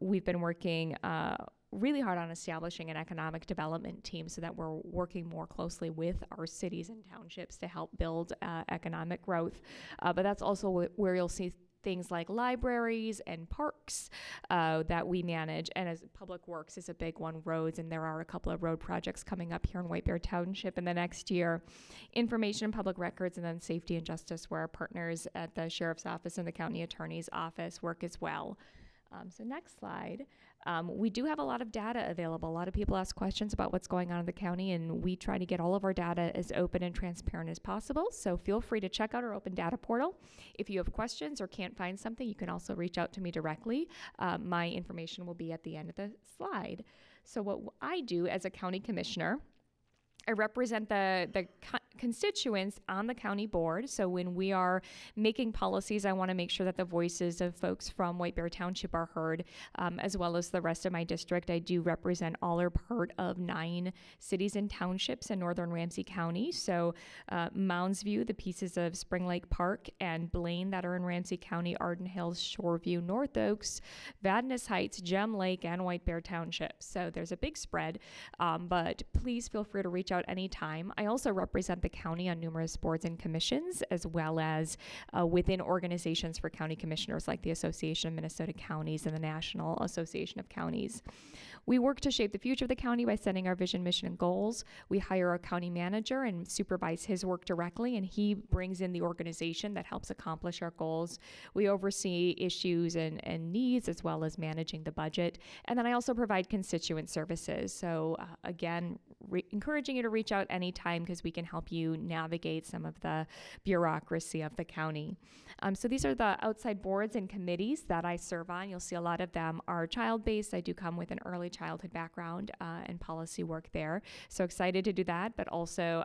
we've been working really hard on establishing an economic development team so that we're working more closely with our cities and townships to help build economic growth. But that's also where you'll see things like libraries and parks that we manage. And as public works is a big one, roads, and there are a couple of road projects coming up here in White Bear Township in the next year. Information and public records, and then safety and justice, where our partners at the Sheriff's Office and the County Attorney's Office work as well. So next slide. We do have a lot of data available. A lot of people ask questions about what's going on in the county, and we try to get all of our data as open and transparent as possible. So feel free to check out our open data portal. If you have questions or can't find something, you can also reach out to me directly. My information will be at the end of the slide. So what I do as a county commissioner, I represent the constituents on the county board. So when we are making policies, I want to make sure that the voices of folks from White Bear Township are heard, as well as the rest of my district. I do represent all or part of 9 cities and townships in northern Ramsey County. So Mounds View, the pieces of Spring Lake Park and Blaine that are in Ramsey County, Arden Hills, Shoreview, North Oaks, Vadnais Heights, Gem Lake, and White Bear Township. So there's a big spread, but please feel free to reach out anytime. I also represent the county on numerous boards and commissions, as well as within organizations for county commissioners like the Association of Minnesota Counties and the National Association of Counties. We work to shape the future of the county by setting our vision, mission, and goals. We hire a county manager and supervise his work directly, and he brings in the organization that helps accomplish our goals. We oversee issues and needs, as well as managing the budget. And then I also provide constituent services. So again, encouraging you to reach out anytime, because we can help you navigate some of the bureaucracy of the county. So these are the outside boards and committees that I serve on. You'll see a lot of them are child-based. I do come with an early childhood background and policy work there. So excited to do that, but also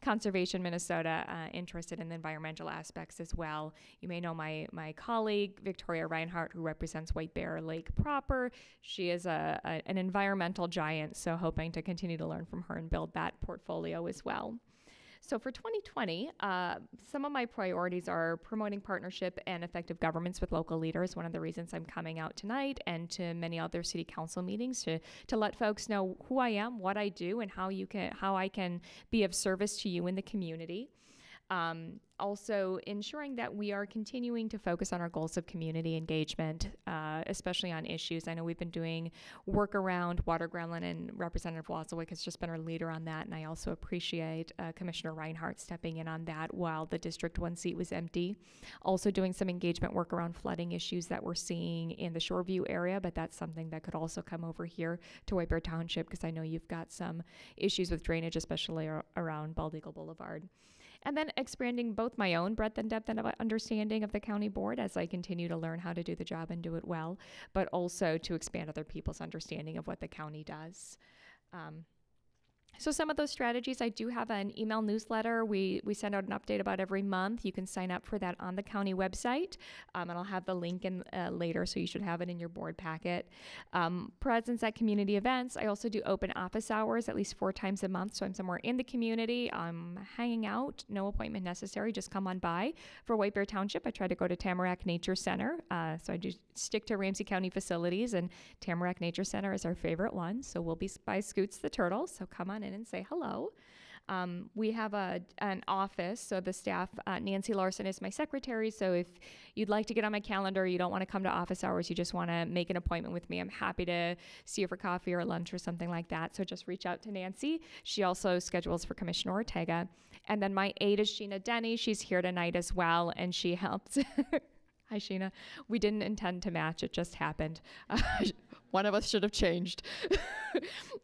Conservation Minnesota, interested in the environmental aspects as well. You may know my colleague, Victoria Reinhardt, who represents White Bear Lake proper. She is an environmental giant, so hoping to continue to learn from her and build that portfolio as well. So for 2020, some of my priorities are promoting partnership and effective governments with local leaders. One of the reasons I'm coming out tonight and to many other city council meetings to let folks know who I am, what I do, and how I can be of service to you in the community. Also ensuring that we are continuing to focus on our goals of community engagement, especially on issues. I know we've been doing work around water groundland, and Representative Wasilwick has just been our leader on that, and I also appreciate Commissioner Reinhardt stepping in on that while the District 1 seat was empty. Also doing some engagement work around flooding issues that we're seeing in the Shoreview area, but that's something that could also come over here to White Bear Township, because I know you've got some issues with drainage, especially around Bald Eagle Boulevard. And then expanding both my own breadth and depth and understanding of the county board as I continue to learn how to do the job and do it well, but also to expand other people's understanding of what the county does. So some of those strategies, I do have an email newsletter. We send out an update about every month. You can sign up for that on the county website, and I'll have the link in later, so you should have it in your board packet. Presence at community events. I also do open office hours at least 4 times a month, so I'm somewhere in the community. I'm hanging out, no appointment necessary, just come on by. For White Bear Township, I try to go to Tamarack Nature Center, so I do stick to Ramsey County facilities, and Tamarack Nature Center is our favorite one, so we'll be by Scoots the Turtle, so come on in and say hello. We have an office, so the staff, Nancy Larson is my secretary, so if you'd like to get on my calendar, you don't want to come to office hours, you just want to make an appointment with me, I'm happy to see you for coffee or lunch or something like that, so just reach out to Nancy. She also schedules for Commissioner Ortega. And then my aide is Sheena Denny. She's here tonight as well, and she helps. Hi, Sheena. We didn't intend to match, it just happened. One of us should have changed.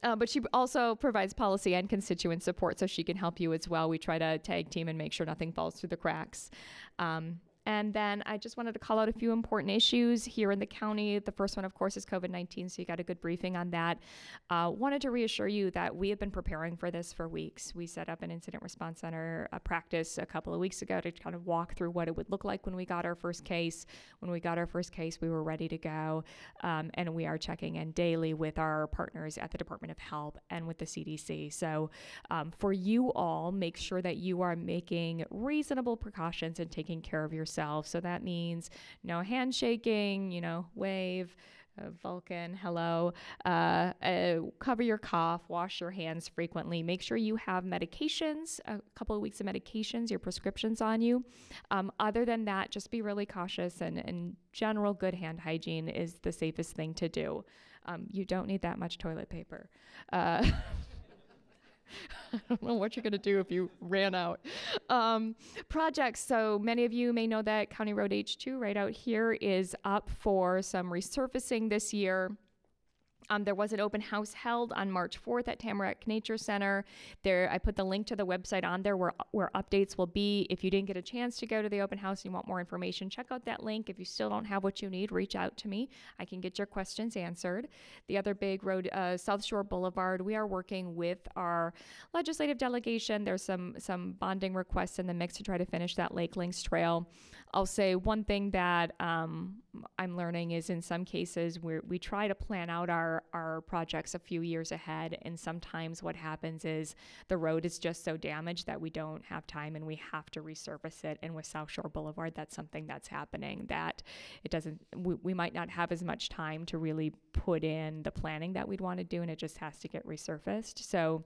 But she also provides policy and constituent support, so she can help you as well. We try to tag team and make sure nothing falls through the cracks. And then I just wanted to call out a few important issues here in the county. The first one, of course, is COVID-19, so you got a good briefing on that. Wanted to reassure you that we have been preparing for this for weeks. We set up an incident response center practice a couple of weeks ago to kind of walk through what it would look like when we got our first case. When we got our first case, we were ready to go, and we are checking in daily with our partners at the Department of Health and with the CDC. So for you all, make sure that you are making reasonable precautions and taking care of yourself. So that means no handshaking, wave, Vulcan, hello. Cover your cough, wash your hands frequently. Make sure you have medications, a couple of weeks of medications, your prescriptions on you. Other than that, just be really cautious, and general good hand hygiene is the safest thing to do. You don't need that much toilet paper. I don't know what you're going to do if you ran out. Projects. So many of you may know that County Road H2 right out here is up for some resurfacing this year. There was an open house held on March 4th at Tamarack Nature Center. There, I put the link to the website on there where updates will be. If you didn't get a chance to go to the open house and you want more information, check out that link. If you still don't have what you need, reach out to me. I can get your questions answered. The other big road, South Shore Boulevard, we are working with our legislative delegation. There's some bonding requests in the mix to try to finish that Lake Links Trail. I'll say one thing that I'm learning is in some cases we try to plan out our projects a few years ahead, and sometimes what happens is the road is just so damaged that we don't have time and we have to resurface it. And with South Shore Boulevard, that's something that's happening, that it doesn't, we might not have as much time to really put in the planning that we'd want to do, and it just has to get resurfaced. So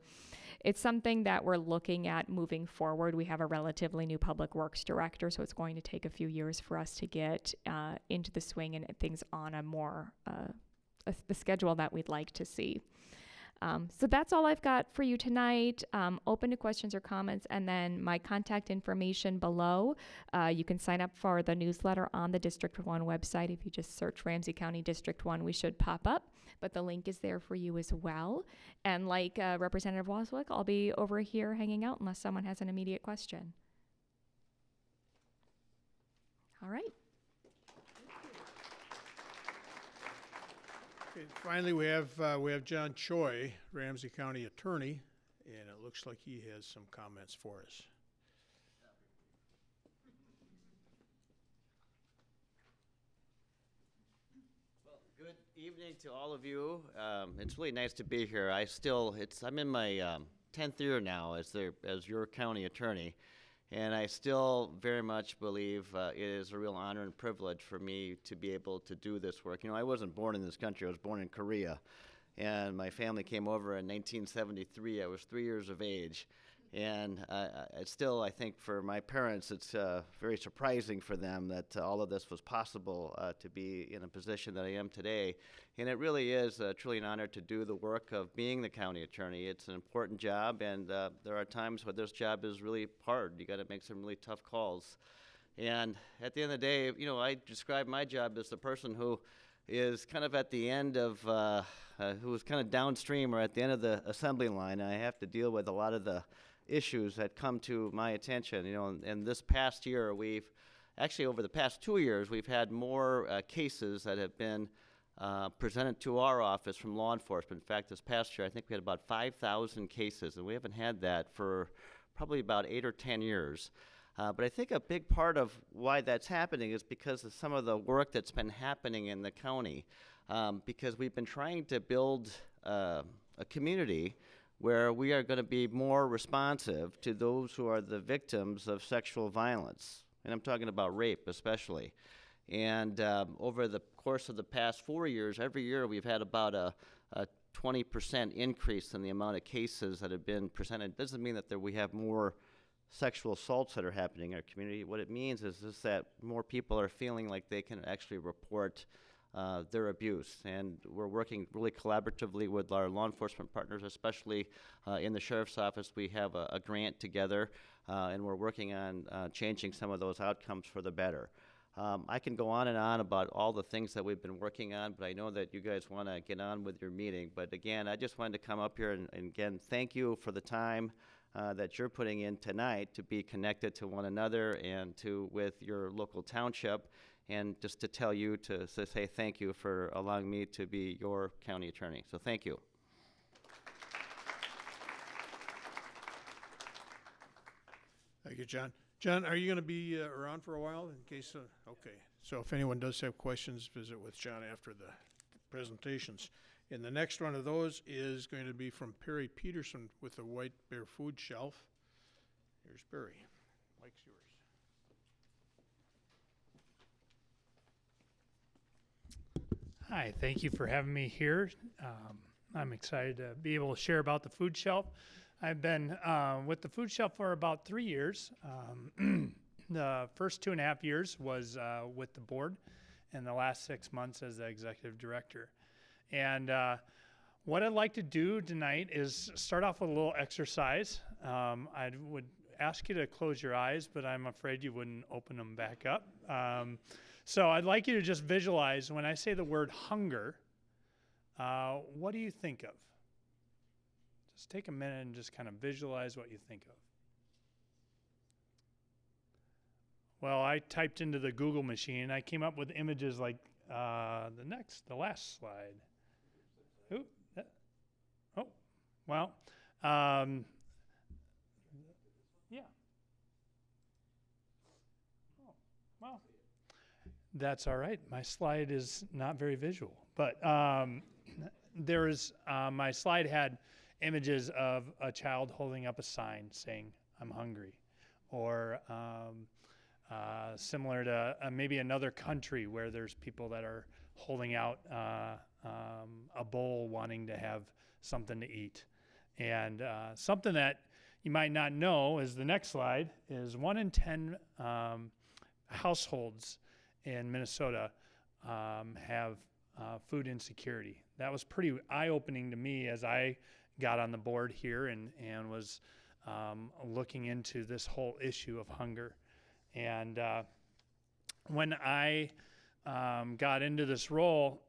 it's something that we're looking at moving forward. We have a relatively new public works director, so it's going to take a few years for us to get into the swing and things on a more the schedule that we'd like to see. So that's all I've got for you tonight. Open to questions or comments, and then my contact information below. You can sign up for the newsletter on the District 1 website. If you just search Ramsey County District 1, we should pop up, but the link is there for you as well. And like Representative Waswick, I'll be over here hanging out unless someone has an immediate question. All right. Okay, finally, we have John Choi, Ramsey County Attorney, and it looks like he has some comments for us. Well, good evening to all of you. It's really nice to be here. I'm in my 10th year now as your county attorney. And I still very much believe it is a real honor and privilege for me to be able to do this work. You know, I wasn't born in this country. I was born in Korea. And my family came over in 1973. I was 3 years of age. And I think for my parents, it's very surprising for them that all of this was possible to be in a position that I am today. And it really is truly an honor to do the work of being the county attorney. It's an important job, and there are times where this job is really hard. You got to make some really tough calls. And at the end of the day, you know, I describe my job as the person who is kind of at the end of, who is kind of downstream or at the end of the assembly line. I have to deal with a lot of the issues that come to my attention. You know, and this past year, over the past 2 years, we've had more cases that have been presented to our office from law enforcement. In fact, this past year, I think we had about 5,000 cases, and we haven't had that for probably about 8 or 10 years. But I think a big part of why that's happening is because of some of the work that's been happening in the county, because we've been trying to build a community where we are going to be more responsive to those who are the victims of sexual violence. And I'm talking about rape especially. And over the course of the past 4 years, every year we've had about a 20% increase in the amount of cases that have been presented. It doesn't mean that we have more sexual assaults that are happening in our community. What it means is just that more people are feeling like they can actually report their abuse. And we're working really collaboratively with our law enforcement partners, especially in the sheriff's office. We have a grant together, and we're working on changing some of those outcomes for the better. I can go on and on about all the things that we've been working on, but I know that you guys want to get on with your meeting. But again, I just wanted to come up here and again, thank you for the time that you're putting in tonight to be connected to one another and with your local township, and just to tell you to say thank you for allowing me to be your county attorney. So thank you. Thank you, John. John, are you going to be around for a while in case? Okay. So if anyone does have questions, visit with John after the presentations. And the next one of those is going to be from Perry Peterson with the White Bear Food Shelf. Here's Perry. Mike's yours. Hi, thank you for having me here. I'm excited to be able to share about the food shelf. I've been with the food shelf for about 3 years. The first 2.5 years was with the board, and the last 6 months as the executive director. And what I'd like to do tonight is start off with a little exercise. I would ask you to close your eyes, but I'm afraid you wouldn't open them back up. So I'd like you to just visualize when I say the word hunger, what do you think of? Just take a minute and just kind of visualize what you think of. Well, I typed into the Google machine and I came up with images like the last slide. Ooh, well, yeah. Oh, well, that's all right. My slide is not very visual, but my slide had images of a child holding up a sign saying, "I'm hungry," or similar to maybe another country where there's people that are holding out a bowl wanting to have something to eat. And something that you might not know is the next slide is 1 in 10 households in Minnesota have food insecurity. That was pretty eye-opening to me as I got on the board here and was looking into this whole issue of hunger. And when I got into this role,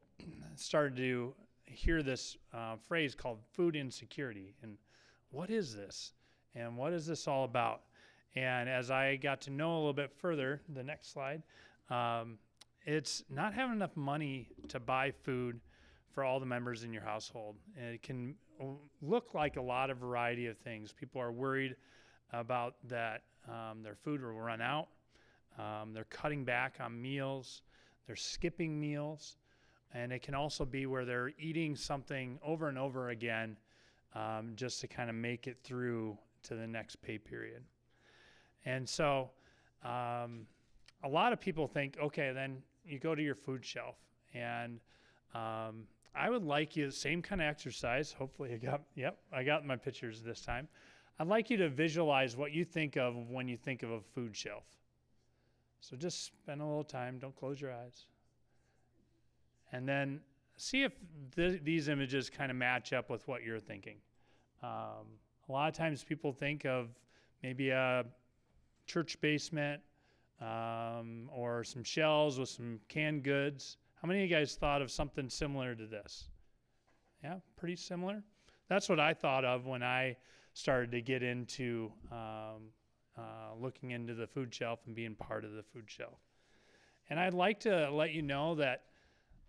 started to hear this phrase called food insecurity. And what is this? And what is this all about? And as I got to know a little bit further, the next slide, it's not having enough money to buy food for all the members in your household. And it can look like a lot of variety of things. People are worried about that their food will run out. They're cutting back on meals. They're skipping meals. And it can also be where they're eating something over and over again just to kind of make it through to the next pay period. And so a lot of people think, okay, then you go to your food shelf. And I would like you, same kind of exercise. Hopefully I got my pictures this time. I'd like you to visualize what you think of when you think of a food shelf. So just spend a little time. Don't close your eyes. And then see if these images kind of match up with what you're thinking. A lot of times people think of maybe a church basement or some shelves with some canned goods. How many of you guys thought of something similar to this? Yeah, pretty similar? That's what I thought of when I started to get into looking into the food shelf and being part of the food shelf. And I'd like to let you know that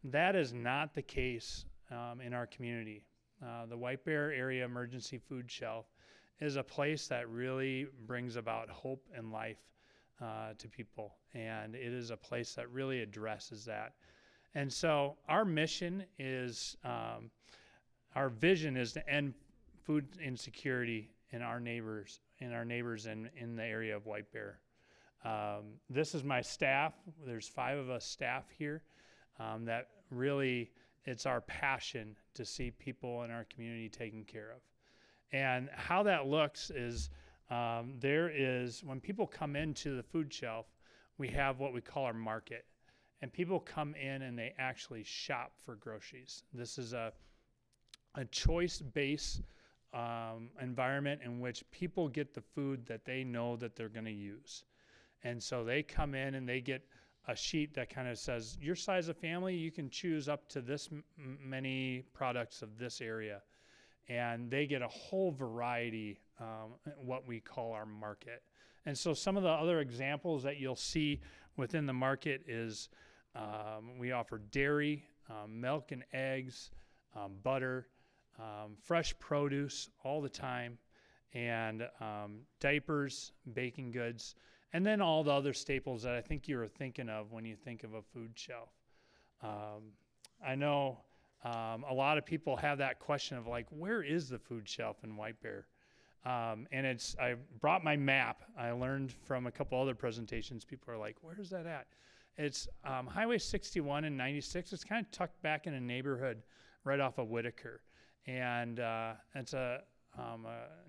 that is not the case in our community. The White Bear Area Emergency Food Shelf is a place that really brings about hope and life to people. And it is a place that really addresses that. And so our mission is, our vision is to end food insecurity in our neighbors in the area of White Bear. This is my staff. There's 5 of us staff here that really, it's our passion to see people in our community taken care of. And how that looks is when people come into the food shelf, we have what we call our market. And people come in and they actually shop for groceries. This is a choice-based environment in which people get the food that they know that they're going to use. And so they come in and they get a sheet that kind of says, your size of family, you can choose up to this many products of this area. And they get a whole variety, what we call our market. And so some of the other examples that you'll see within the market is we offer dairy, milk and eggs, butter, fresh produce all the time, and diapers, baking goods, and then all the other staples that I think you were thinking of when you think of a food shelf. I know a lot of people have that question of like, where is the food shelf in White Bear? And I brought my map. I learned from a couple other presentations, people are like, where's that at? It's Highway 61 and 96. It's kind of tucked back in a neighborhood right off of Whitaker. And it's a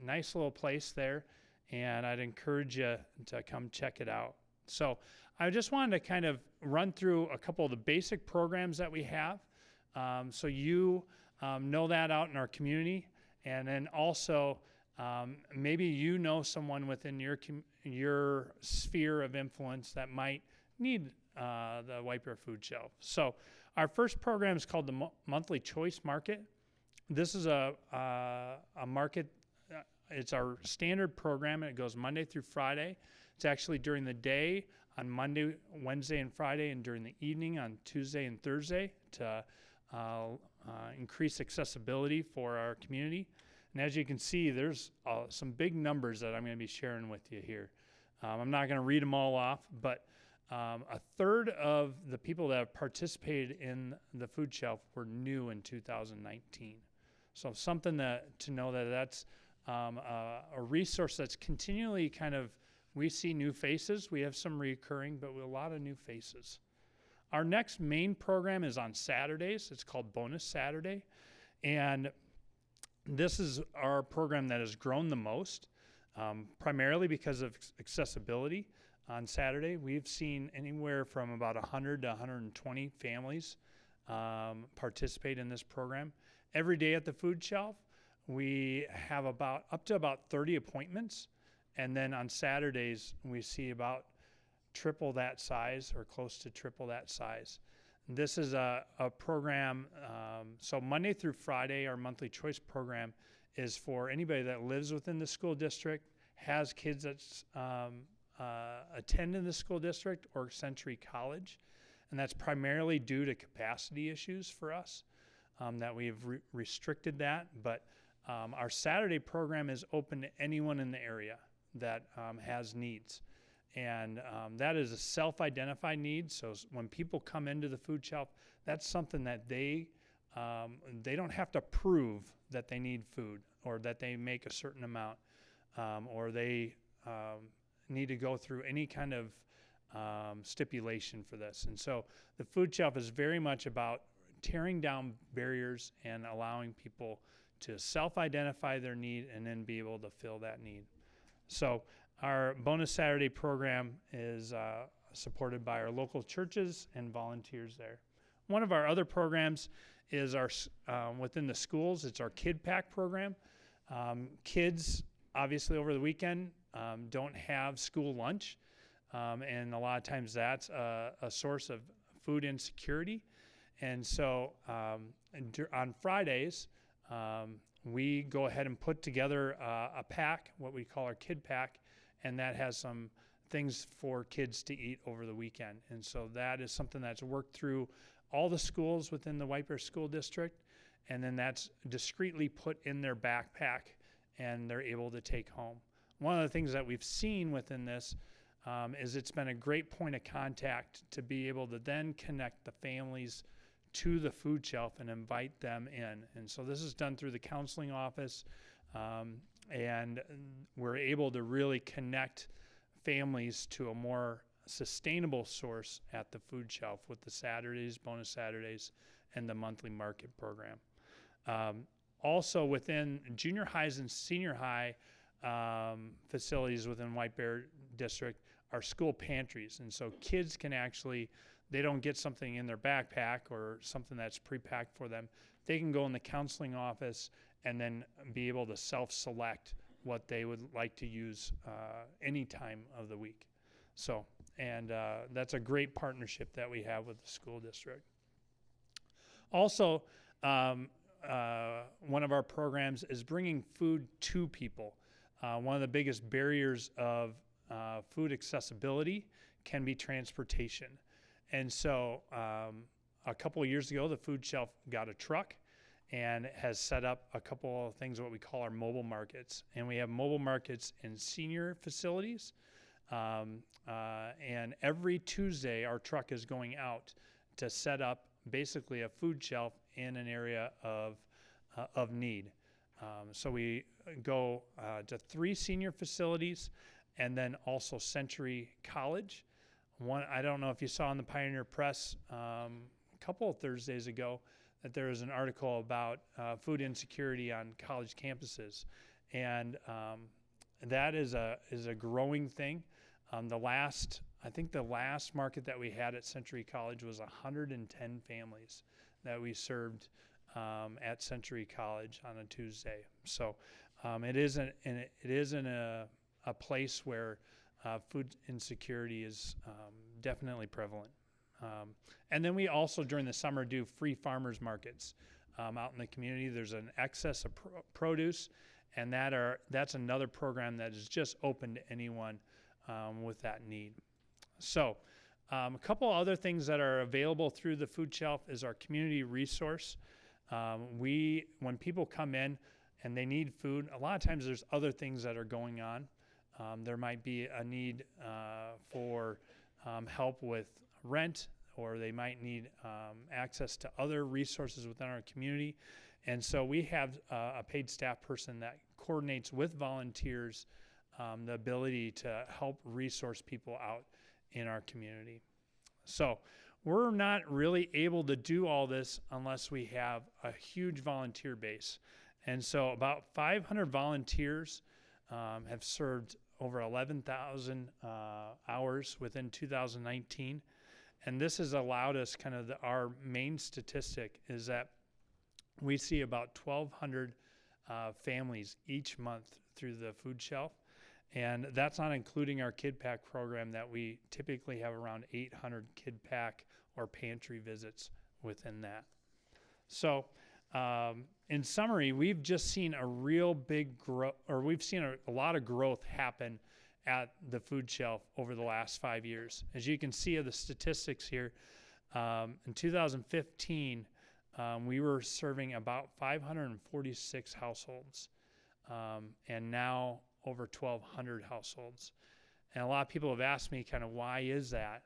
nice little place there, and I'd encourage you to come check it out. So I just wanted to kind of run through a couple of the basic programs that we have, so you know that out in our community. And then also maybe you know someone within your sphere of influence that might need the White Bear Food Shelf. So our first program is called the Monthly Choice Market. This is a market. It's our standard program, and it goes Monday through Friday. It's actually during the day on Monday, Wednesday, and Friday, and during the evening on Tuesday and Thursday to increase accessibility for our community. And as you can see, there's some big numbers that I'm going to be sharing with you here. I'm not going to read them all off, but a third of the people that have participated in the food shelf were new in 2019. So something to know that's a resource that's continually kind of, we see new faces. We have some recurring, but a lot of new faces. Our next main program is on Saturdays. It's called Bonus Saturday. And this is our program that has grown the most, primarily because of accessibility. On Saturday, we've seen anywhere from about 100 to 120 families participate in this program. Every day at the food shelf, we have up to about 30 appointments. And then on Saturdays, we see about triple that size or close to triple that size. This is a program, so Monday through Friday, our monthly choice program is for anybody that lives within the school district, has kids that attend in the school district or Century College. And that's primarily due to capacity issues for us, that we've restricted that. But our Saturday program is open to anyone in the area that has needs. And that is a self-identified need. So when people come into the food shelf, that's something that they don't have to prove that they need food or that they make a certain amount, or they need to go through any kind of stipulation for this. And so the food shelf is very much about tearing down barriers and allowing people to self-identify their need and then be able to fill that need. So our Bonus Saturday program is supported by our local churches and volunteers there. One of our other programs is our within the schools. It's our Kid Pack program. Kids, obviously, over the weekend don't have school lunch, and a lot of times that's a source of food insecurity. And so on Fridays, we go ahead and put together a pack, what we call our Kid Pack, and that has some things for kids to eat over the weekend. And so that is something that's worked through all the schools within the White Bear School District, and then that's discreetly put in their backpack and they're able to take home. One of the things that we've seen within this is it's been a great point of contact to be able to then connect the families to the food shelf and invite them in. And so this is done through the counseling office, and we're able to really connect families to a more sustainable source at the food shelf with the Saturdays, Bonus Saturdays, and the monthly market program. Also within junior highs and senior high facilities within White Bear District are school pantries. And so kids can actually, they don't get something in their backpack or something that's pre-packed for them. They can go in the counseling office and then be able to self-select what they would like to use any time of the week. So, and that's a great partnership that we have with the school district. Also, one of our programs is bringing food to people. One of the biggest barriers of food accessibility can be transportation. And so a couple of years ago, the food shelf got a truck and has set up a couple of things, what we call our mobile markets. And we have mobile markets in senior facilities. And every Tuesday, our truck is going out to set up basically a food shelf in an area of need. So we go to 3 senior facilities and then also Century College. I don't know if you saw in the Pioneer Press a couple of Thursdays ago that there was an article about food insecurity on college campuses, and that is a growing thing. I think the last market that we had at Century College was 110 families that we served at Century College on a Tuesday. So it isn't a place where food insecurity is definitely prevalent. And then we also during the summer do free farmers markets out in the community. There's an excess of produce, and that's another program that is just open to anyone with that need. So a couple other things that are available through the food shelf is our community resource. When people come in and they need food, a lot of times there's other things that are going on. There might be a need for help with rent, or they might need access to other resources within our community. And so we have a paid staff person that coordinates with volunteers the ability to help resource people out in our community. So we're not really able to do all this unless we have a huge volunteer base. And so about 500 volunteers have served over 11,000 hours within 2019. And this has allowed us our main statistic is that we see about 1,200 families each month through the food shelf. And that's not including our Kid Pack program that we typically have around 800 Kid Pack or pantry visits within that. So in summary, we've just seen a real big growth, or we've seen a lot of growth happen at the food shelf over the last 5 years. As you can see of the statistics here, in 2015, we were serving about 546 households, and now over 1,200 households. And a lot of people have asked me why is that?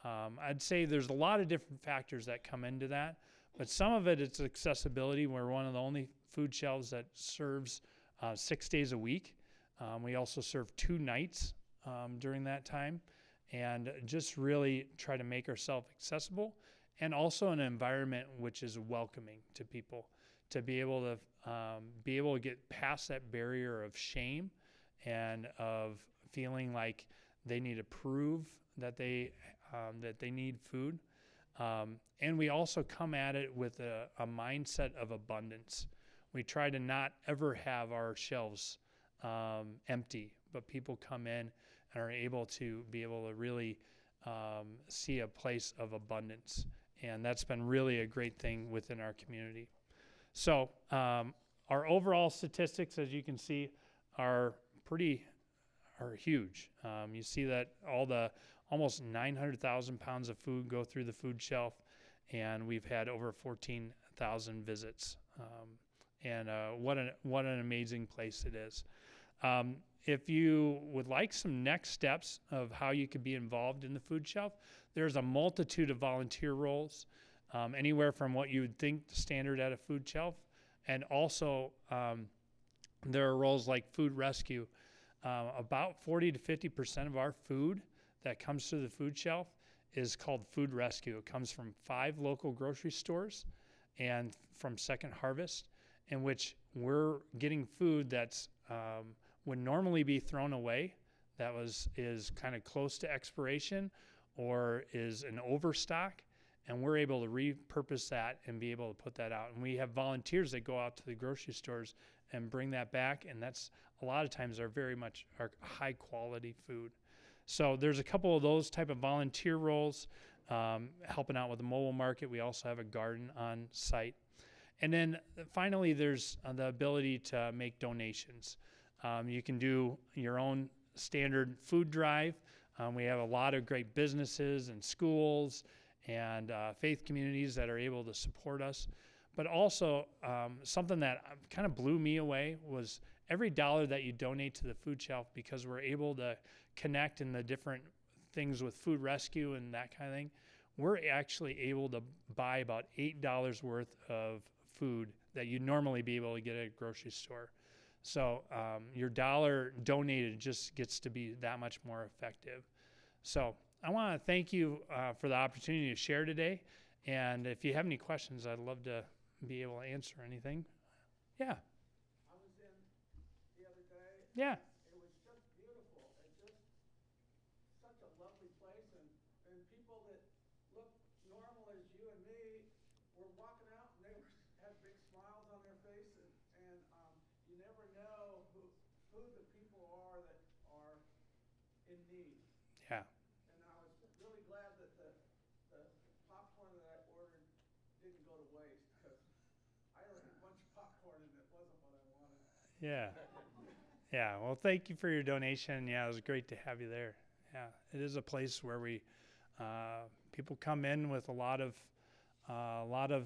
I'd say there's a lot of different factors that come into that, but some of it is accessibility. We're one of the only food shelves that serves 6 days a week. We also serve 2 nights during that time, and just really try to make ourselves accessible, and also an environment which is welcoming to people, to be able to get past that barrier of shame and of feeling like they need to prove that they need food. And we also come at it with a mindset of abundance. We try to not ever have our shelves empty, but people come in and are able to really see a place of abundance. And that's been really a great thing within our community. So our overall statistics, as you can see, are huge. You see that almost 900,000 pounds of food go through the food shelf, and we've had over 14,000 visits. And what an amazing place it is. If you would like some next steps of how you could be involved in the food shelf, there's a multitude of volunteer roles, anywhere from what you would think standard at a food shelf, and also there are roles like food rescue. About 40 to 50% of our food that comes to the food shelf is called food rescue. It comes from 5 local grocery stores and from Second Harvest, in which we're getting food that's would normally be thrown away, that is kind of close to expiration or is an overstock, and we're able to repurpose that and be able to put that out. And we have volunteers that go out to the grocery stores and bring that back, and that's a lot of times our high quality food. So there's a couple of those type of volunteer roles, helping out with the mobile market. We also have a garden on site. And then finally, there's the ability to make donations. You can do your own standard food drive. We have a lot of great businesses and schools and faith communities that are able to support us. But also something that kind of blew me away was every dollar that you donate to the food shelf, because we're able to connect in the different things with food rescue and that kind of thing, we're actually able to buy about $8 worth of food that you'd normally be able to get at a grocery store. So your dollar donated just gets to be that much more effective. So I want to thank you for the opportunity to share today. And if you have any questions, I'd love to be able to answer anything. Yeah. I was in the other day. Yeah. It was just beautiful. It's just such a lovely place, and people that look normal as you and me were walking out, and they had big smiles on their face, and you never know who the people are that are in need. Yeah. And I was really glad that the popcorn that I ordered didn't go to waste, because I ordered a bunch of popcorn and it wasn't what I wanted. Yeah. Yeah. Well, thank you for your donation. Yeah, it was great to have you there. Yeah, it is a place where we people come in with a lot of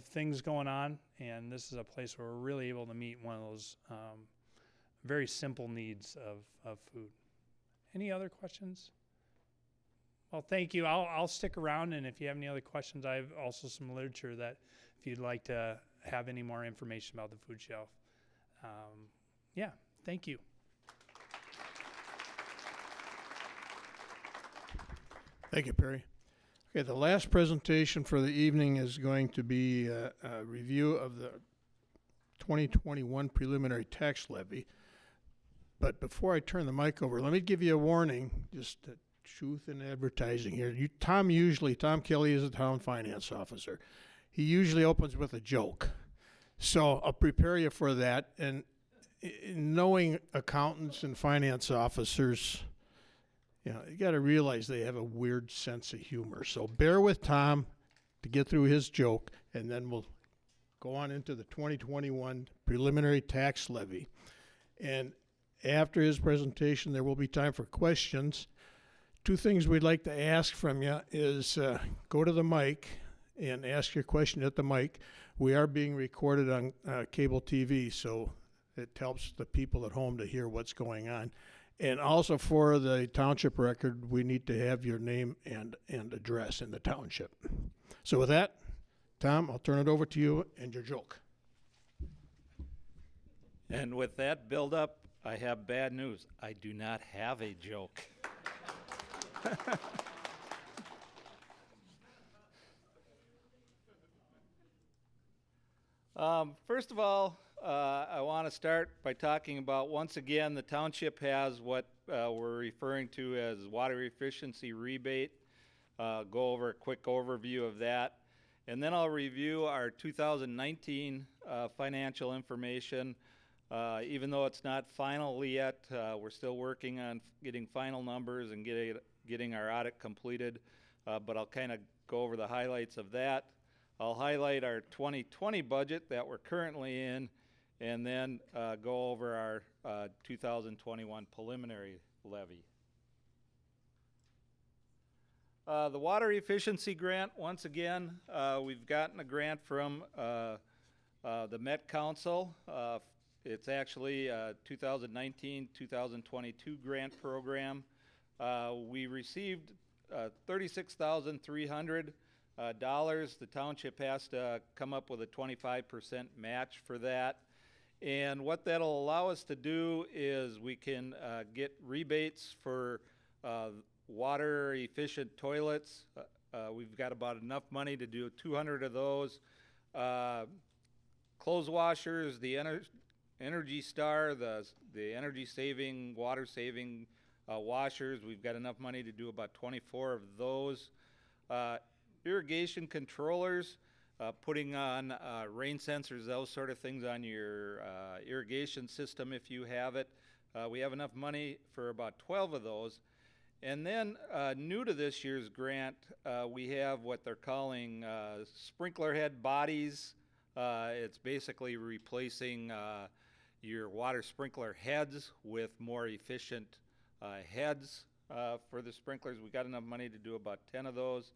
things going on, and this is a place where we're really able to meet one of those very simple needs of food. Any other questions? Well, thank you. I'll stick around, and if you have any other questions, I have also some literature that if you'd like to have any more information about the food shelf. Yeah, thank you. Thank you, Perry. Okay, the last presentation for the evening is going to be a review of the 2021 preliminary tax levy. But before I turn the mic over, let me give you a warning, just truth in advertising here. Tom Kelly is a town finance officer. He usually opens with a joke. So I'll prepare you for that. And knowing accountants and finance officers, you got to realize they have a weird sense of humor. So bear with Tom to get through his joke, and then we'll go on into the 2021 preliminary tax levy. And after his presentation, there will be time for questions. Two things we'd like to ask from you is go to the mic and ask your question at the mic. We are being recorded on cable TV, so it helps the people at home to hear what's going on. And also for the township record, we need to have your name and address in the township. So with that, Tom, I'll turn it over to you and your joke. And with that build-up, I have bad news. I do not have a joke. First of all, I want to start by talking about, once again, the township has what we're referring to as water efficiency rebate. Go over a quick overview of that. And then I'll review our 2019 financial information. Even though it's not final yet, we're still working on getting final numbers and getting our audit completed. But I'll kind of go over the highlights of that. I'll highlight our 2020 budget that we're currently in, and then go over our 2021 preliminary levy. The water efficiency grant, once again, we've gotten a grant from the Met Council. It's actually a 2019-2022 grant program. We received $36,300. The township has to come up with a 25% match for that. And what that'll allow us to do is we can get rebates for water efficient toilets. We've got about enough money to do 200 of those. Clothes washers, the Energy Star, the energy saving, water saving washers, we've got enough money to do about 24 of those. Irrigation controllers, putting on rain sensors, those sort of things on your irrigation system if you have it. We have enough money for about 12 of those. And then new to this year's grant, we have what they're calling sprinkler head bodies. It's basically replacing your water sprinkler heads with more efficient heads for the sprinklers. We got enough money to do about 10 of those.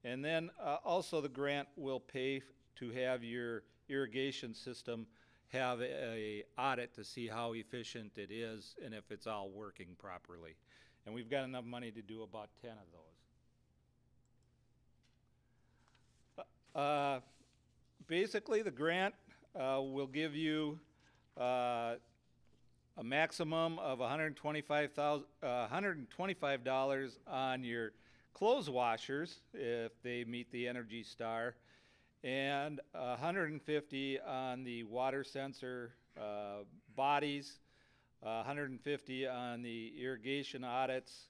And then also the grant will pay to have your irrigation system have a audit to see how efficient it is and if it's all working properly. And we've got enough money to do about 10 of those. Basically, the grant will give you a maximum of $125 on your clothes washers if they meet the Energy Star, and 150 on the water sensor bodies, 150 on the irrigation audits,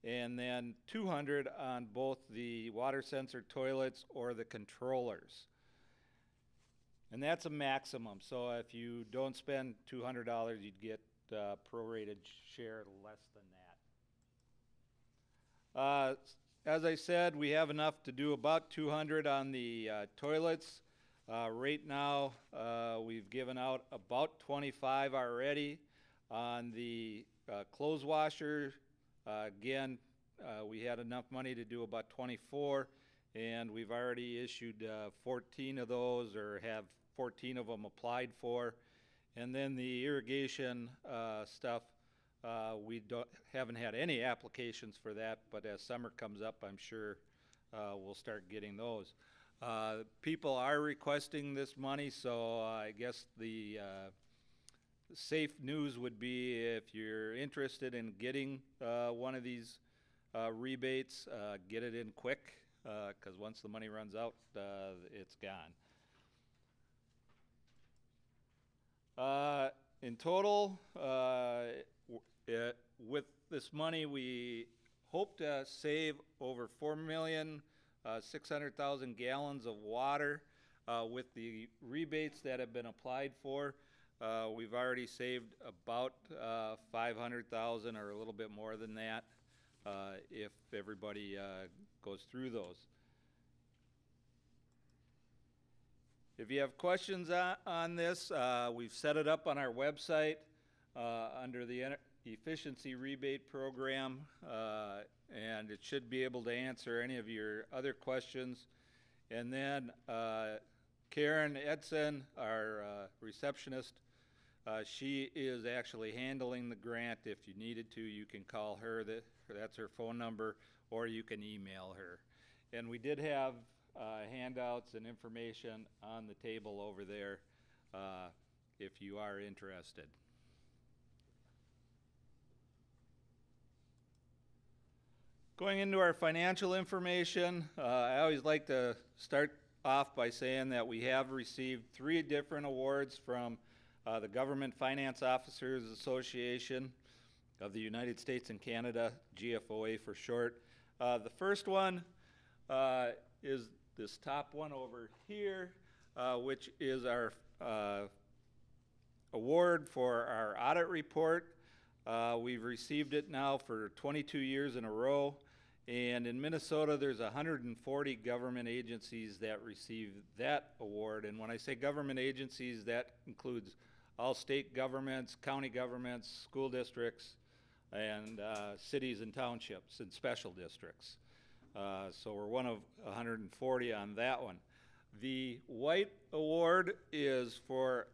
and then 200 on both the water sensor toilets or the controllers. And that's a maximum. So if you don't spend $200, you'd get prorated share less than that. As I said, we have enough to do about 200 on the toilets. Right now, we've given out about 25 already on the clothes washer. Again, we had enough money to do about 24, and we've already issued 14 of those, or have 14 of them applied for. And then the irrigation stuff, we haven't had any applications for that, but as summer comes up, I'm sure we'll start getting those. People are requesting this money, so I guess the safe news would be, if you're interested in getting one of these rebates, get it in quick, because once the money runs out, it's gone. In total, with this money, we hope to save over 4,600,000 gallons of water. With the rebates that have been applied for, we've already saved about 500,000 or a little bit more than that, if everybody goes through those. If you have questions on this, we've set it up on our website under the Efficiency Rebate Program, and it should be able to answer any of your other questions. And then Karen Edson, our receptionist, she is actually handling the grant. If you needed to, you can call her. That's her phone number, or you can email her. And we did have handouts and information on the table over there if you are interested. Going into our financial information, I always like to start off by saying that we have received 3 different awards from the Government Finance Officers Association of the United States and Canada, GFOA for short. The first one is this top one over here, which is our award for our audit report. We've received it now for 22 years in a row. And in Minnesota, there's 140 government agencies that receive that award. And when I say government agencies, that includes all state governments, county governments, school districts, and cities and townships and special districts. So we're one of 140 on that one. The White Award is for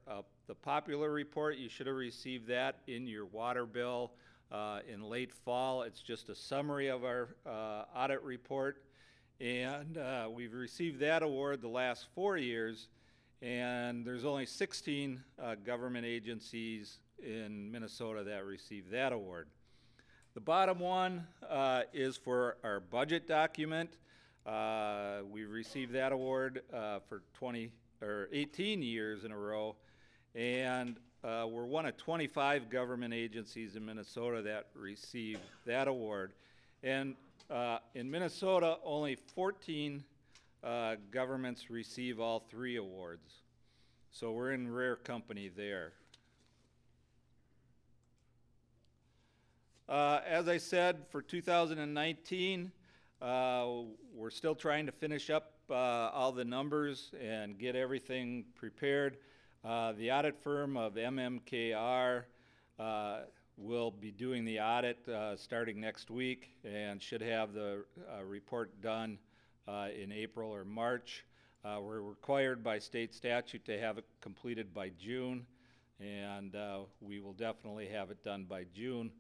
the popular report. You should have received that in your water bill in late fall. It's just a summary of our audit report. And we've received that award the last 4 years. And there's only 16 government agencies in Minnesota that receive that award. The bottom one is for our budget document. We received that award for 18 years in a row, and we're one of 25 government agencies in Minnesota that receive that award. And in Minnesota, only 14 governments receive all 3 awards. So we're in rare company there. As I said, for 2019, we're still trying to finish up all the numbers and get everything prepared. The audit firm of MMKR will be doing the audit starting next week and should have the report done in April or March. We're required by state statute to have it completed by June, and we will definitely have it done by June.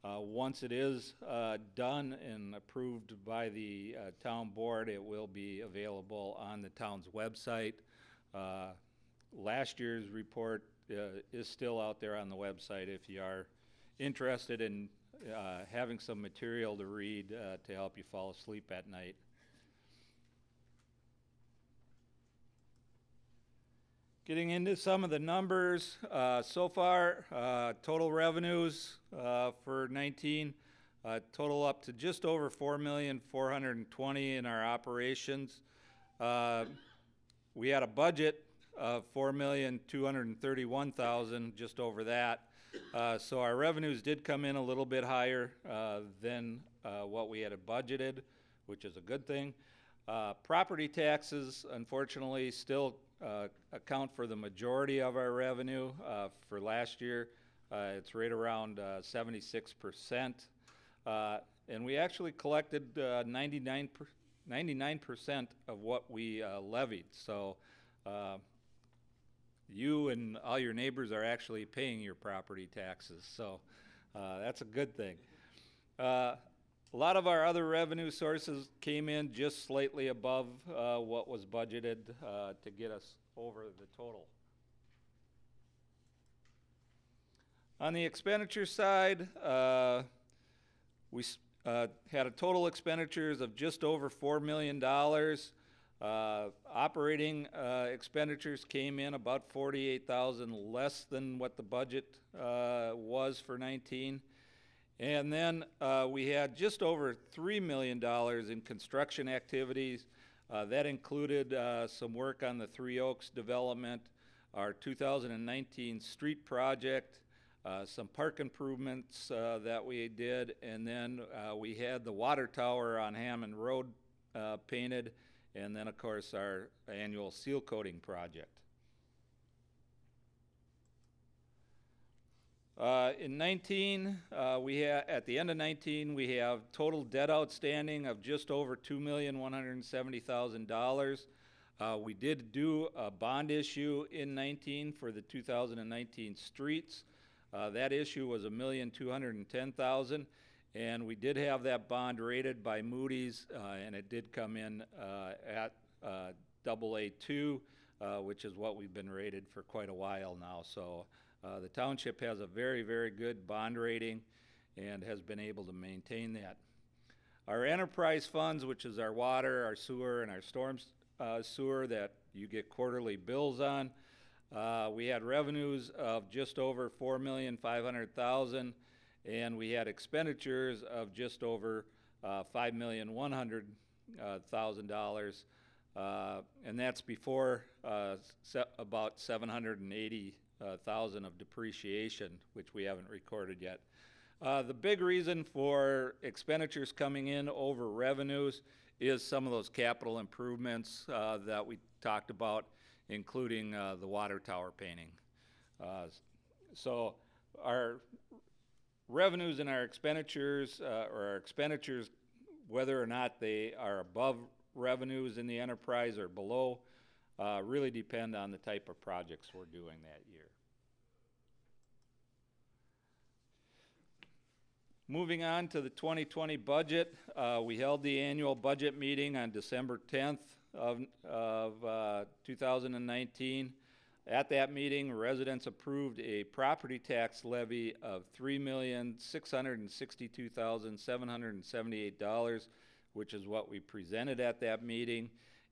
Once it is done and approved by the town board, it will be available on the town's website. Last year's report is still out there on the website if you are interested in having some material to read to help you fall asleep at night. Getting into some of the numbers, so far, total revenues for 19, total up to just over 4,420,000 in our operations. We had a budget of 4,231,000, just over that. So our revenues did come in a little bit higher than what we had budgeted, which is a good thing. Property taxes, unfortunately, still account for the majority of our revenue. For last year, it's right around 76%. And we actually collected 99% of what we levied. So you and all your neighbors are actually paying your property taxes. So that's a good thing. A lot of our other revenue sources came in just slightly above what was budgeted to get us over the total. On the expenditure side, we had a total expenditures of just over $4 million. Operating expenditures came in about $48,000 less than what the budget was for 19. And then we had just over $3 million in construction activities. That included some work on the Three Oaks development, our 2019 street project, some park improvements that we did, and then we had the water tower on Hammond Road painted, and then of course our annual seal coating project. In 19, at the end of 19, we have total debt outstanding of just over $2,170,000. We did do a bond issue in 19 for the 2019 streets. That issue was $1,210,000, and we did have that bond rated by Moody's, and it did come in at AA2, which is what we've been rated for quite a while now. So the township has a very, very good bond rating and has been able to maintain that. Our enterprise funds, which is our water, our sewer, and our storm sewer that you get quarterly bills on, we had revenues of just over $4,500,000, and we had expenditures of just over $5,100,000, and that's before about $780,000 of depreciation, which we haven't recorded yet. The big reason for expenditures coming in over revenues is some of those capital improvements that we talked about, including the water tower painting. So our revenues and our expenditures, whether or not they are above revenues in the enterprise or below, really depend on the type of projects we're doing that year. Moving on to the 2020 budget, we held the annual budget meeting on December 10th of 2019. At that meeting, residents approved a property tax levy of $3,662,778, which is what we presented at that meeting.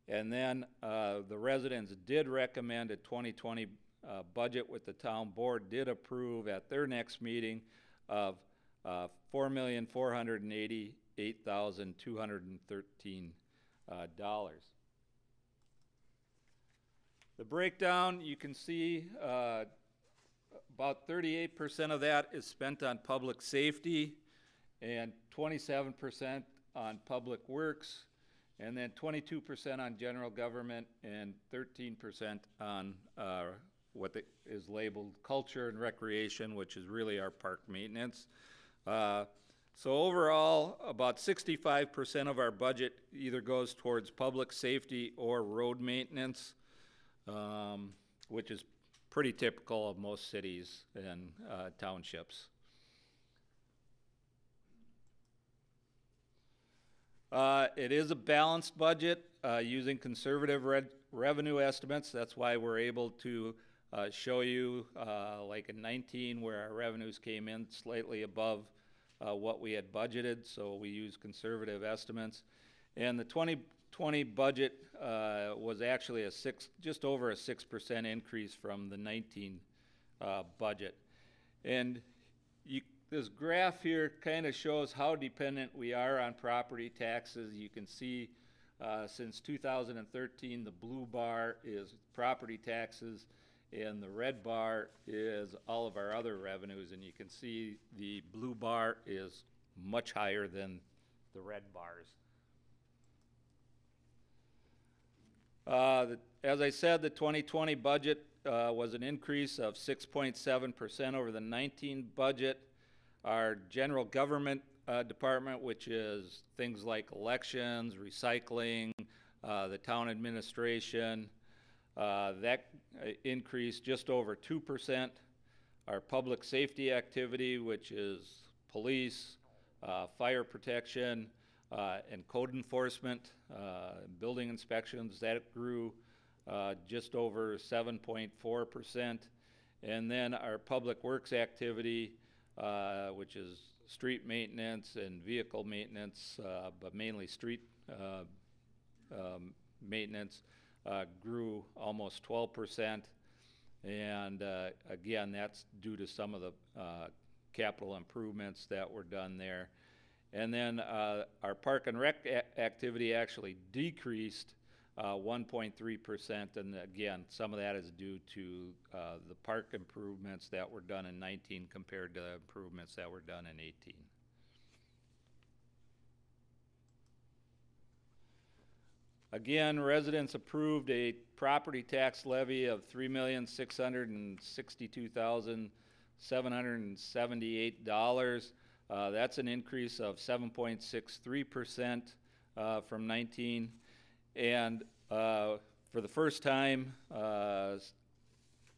And then the residents did recommend a 2020 budget, with the town board did approve at their next meeting of $4,488,213. The breakdown, you can see about 38% of that is spent on public safety, and 27% on public works, and then 22% on general government, and 13% on what is labeled culture and recreation, which is really our park maintenance. So overall, about 65% of our budget either goes towards public safety or road maintenance, which is pretty typical of most cities and townships. It is a balanced budget using conservative revenue estimates. That's why we're able to show you, like in 19, where our revenues came in slightly above what we had budgeted, so we used conservative estimates. And the 2020 budget was actually just over a 6% increase from the 19 budget. And this graph here kind of shows how dependent we are on property taxes. You can see since 2013, the blue bar is property taxes, and the red bar is all of our other revenues. And you can see the blue bar is much higher than the red bars. As I said, the 2020 budget was an increase of 6.7% over the 19 budget. Our general government department, which is things like elections, recycling, the town administration, that increased just over 2%. Our public safety activity, which is police, fire protection, and code enforcement, building inspections, that grew just over 7.4%. And then our public works activity, which is street maintenance and vehicle maintenance, but mainly street maintenance, grew almost 12%. And again, that's due to some of the capital improvements that were done there. And then our park and rec activity actually decreased 1.3%, and again, some of that is due to the park improvements that were done in 19 compared to the improvements that were done in 18. Again, residents approved a property tax levy of $3,662,778. That's an increase of 7.63% from 19. And for the first time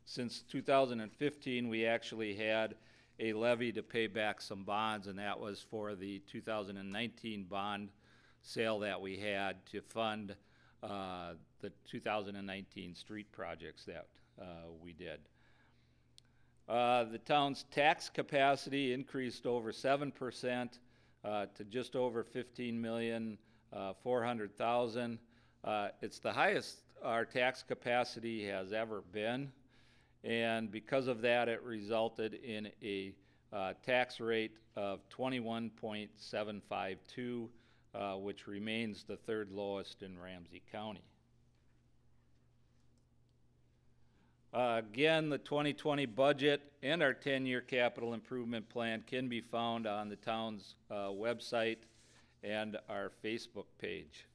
since 2015, we actually had a levy to pay back some bonds, and that was for the 2019 bond sale that we had to fund the 2019 street projects that we did. The town's tax capacity increased over 7% to just over 15,400,000. It's the highest our tax capacity has ever been, and because of that, it resulted in a tax rate of 21.752, which remains the third lowest in Ramsey County. Again, the 2020 budget and our 10-year capital improvement plan can be found on the town's website and our Facebook page.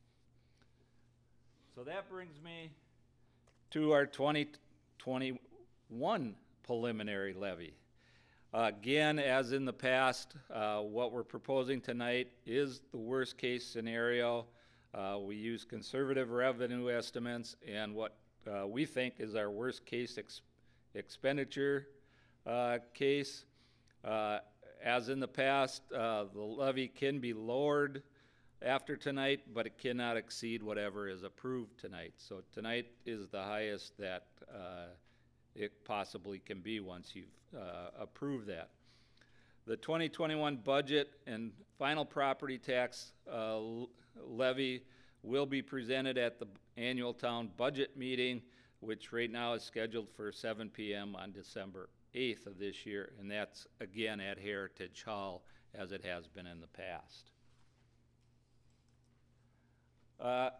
So that brings me to our 2021 preliminary levy. Again, as in the past, what we're proposing tonight is the worst case scenario. We use conservative revenue estimates and what we think is our worst case expenditure case. As in the past, the levy can be lowered after tonight, but it cannot exceed whatever is approved tonight. So tonight is the highest that it possibly can be once you've approved that. The 2021 budget and final property tax levy will be presented at the annual town budget meeting, which right now is scheduled for 7 p.m. on December 8th of this year, and that's again at Heritage Hall as it has been in the past.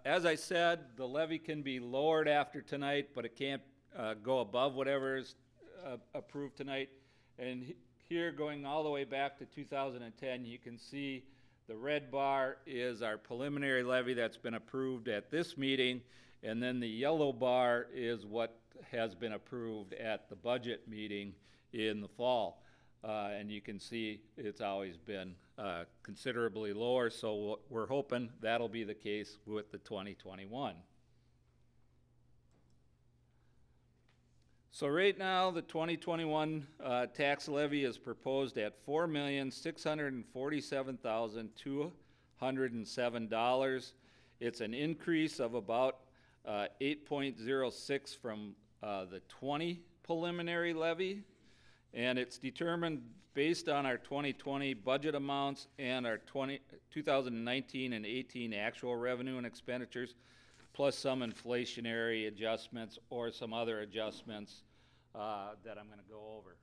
As I said, the levy can be lowered after tonight, but it can't go above whatever is approved tonight. And here, going all the way back to 2010, you can see the red bar is our preliminary levy that's been approved at this meeting, and then the yellow bar is what has been approved at the budget meeting in the fall. And you can see it's always been considerably lower, so we're hoping that'll be the case with the 2021. So right now, the 2021 tax levy is proposed at $4,647,207. It's an increase of about 8.06 from the 20 preliminary levy. And it's determined based on our 2020 budget amounts and our 2019 and 18 actual revenue and expenditures, plus some inflationary adjustments or some other adjustments that I'm going to go over.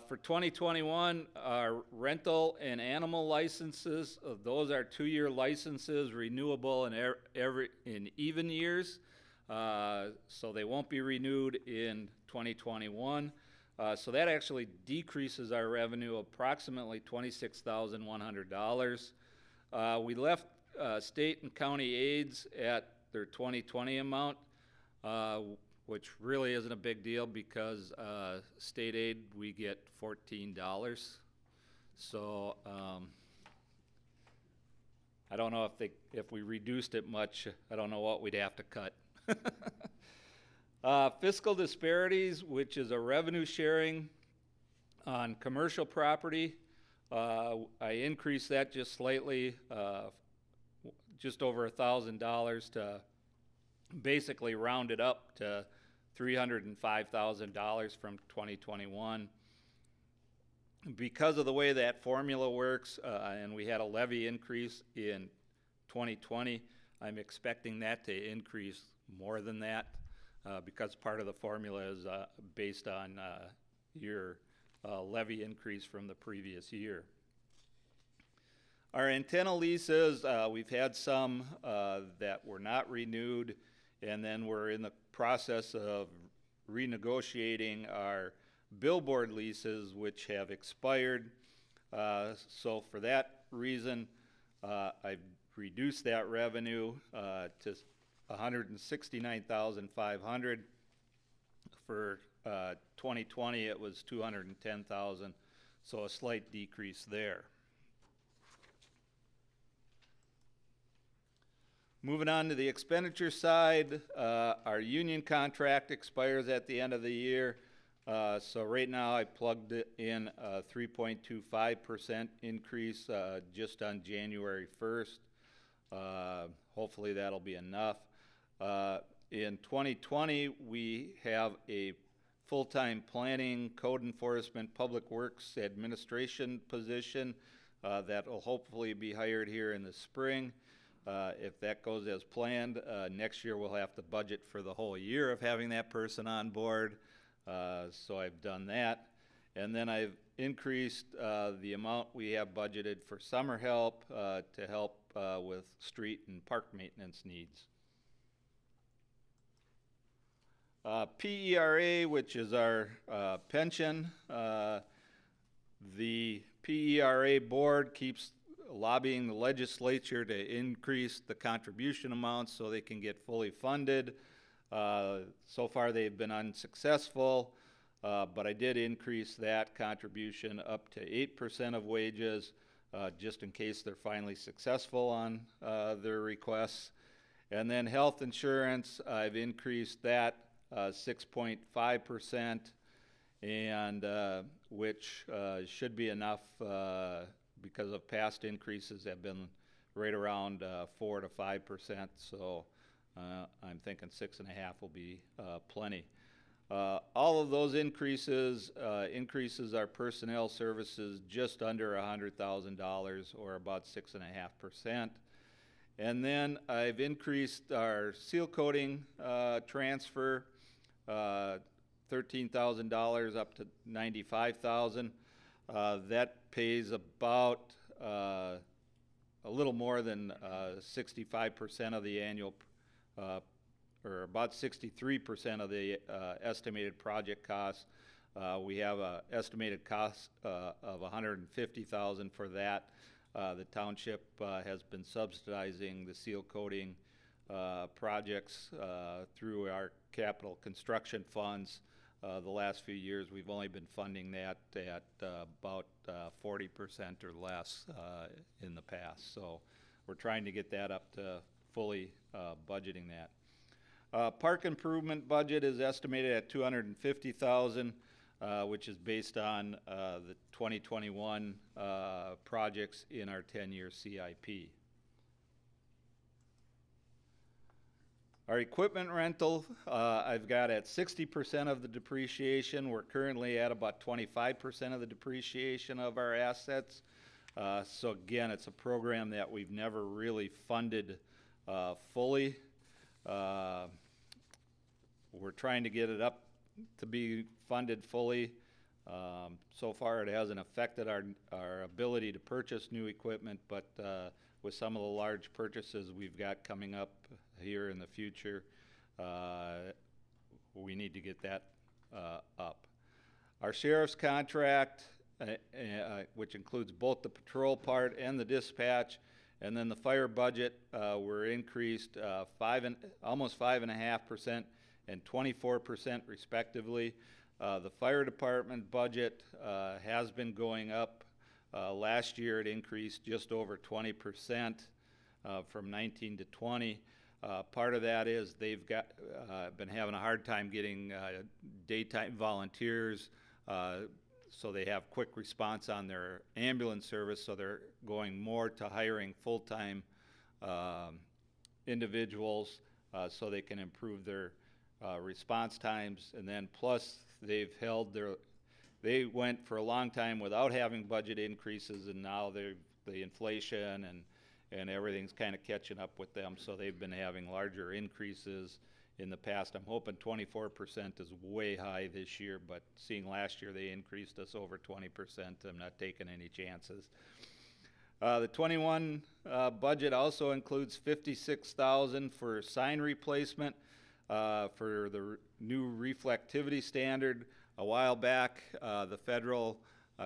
For 2021, our rental and animal licenses, those are 2-year licenses, renewable in even years. So they won't be renewed in 2021. So that actually decreases our revenue approximately $26,100. We left state and county aids at their 2020 amount, which really isn't a big deal because state aid we get $14. So I don't know if we reduced it much. I don't know what we'd have to cut. Fiscal disparities, which is a revenue sharing on commercial property. I increased that just slightly, just over $1,000 to basically round it up to $305,000 from 2021. Because of the way that formula works, and we had a levy increase in 2020, I'm expecting that to increase more than that because part of the formula is based on your levy increase from the previous year. Our antenna leases, we've had some that were not renewed, and then we're in the process of renegotiating our billboard leases, which have expired. So for that reason, I've reduced that revenue to $169,500. For 2020, it was $210,000, so a slight decrease there. Moving on to the expenditure side, our union contract expires at the end of the year. So right now I plugged in a 3.25% increase just on January 1st. Hopefully that'll be enough. In 2020, we have a full-time planning, code enforcement, public works administration position that will hopefully be hired here in the spring. If that goes as planned, next year we'll have to budget for the whole year of having that person on board. So I've done that. And then I've increased the amount we have budgeted for summer help to help with street and park maintenance needs. PERA, which is our pension, the PERA board keeps lobbying the legislature to increase the contribution amounts so they can get fully funded. So far they've been unsuccessful, but I did increase that contribution up to 8% of wages just in case they're finally successful on their requests. And then health insurance, I've increased that 6.5%, and which should be enough because of past increases have been right around 4 to 5%. So I'm thinking 6.5 will be plenty. All of those increases our personnel services just under $100,000 or about 6.5%. And then I've increased our seal coating transfer $13,000 up to $95,000. That pays about a little more than 65% of the annual, or about 63% of the estimated project costs. We have an estimated cost of $150,000 for that. The township has been subsidizing the seal coating projects through our capital construction funds. The last few years we've only been funding that at about 40% or less in the past. So we're trying to get that up to fully budgeting that. Park improvement budget is estimated at $250,000, which is based on the 2021 projects in our 10-year CIP. Our equipment rental, I've got at 60% of the depreciation. We're currently at about 25% of the depreciation of our assets. So again, it's a program that we've never really funded fully. We're trying to get it up to be funded fully. So far, it hasn't affected our ability to purchase new equipment, but with some of the large purchases we've got coming up here in the future, we need to get that up. Our sheriff's contract, which includes both the patrol part and the dispatch, and then the fire budget, were increased almost 5.5% and 24% respectively. The fire department budget has been going up. Last year it increased just over 20% from 19 to 20. Part of that is they've been having a hard time getting daytime volunteers, so they have quick response on their ambulance service, so they're going more to hiring full-time individuals so they can improve their response times. And then plus they went for a long time without having budget increases, and now the inflation and everything's kind of catching up with them, so they've been having larger increases in the past. I'm hoping 24% is way high this year, but seeing last year they increased us over 20%, I'm not taking any chances. The 21 budget also includes $56,000 for sign replacement for the new reflectivity standard. A while back, the federal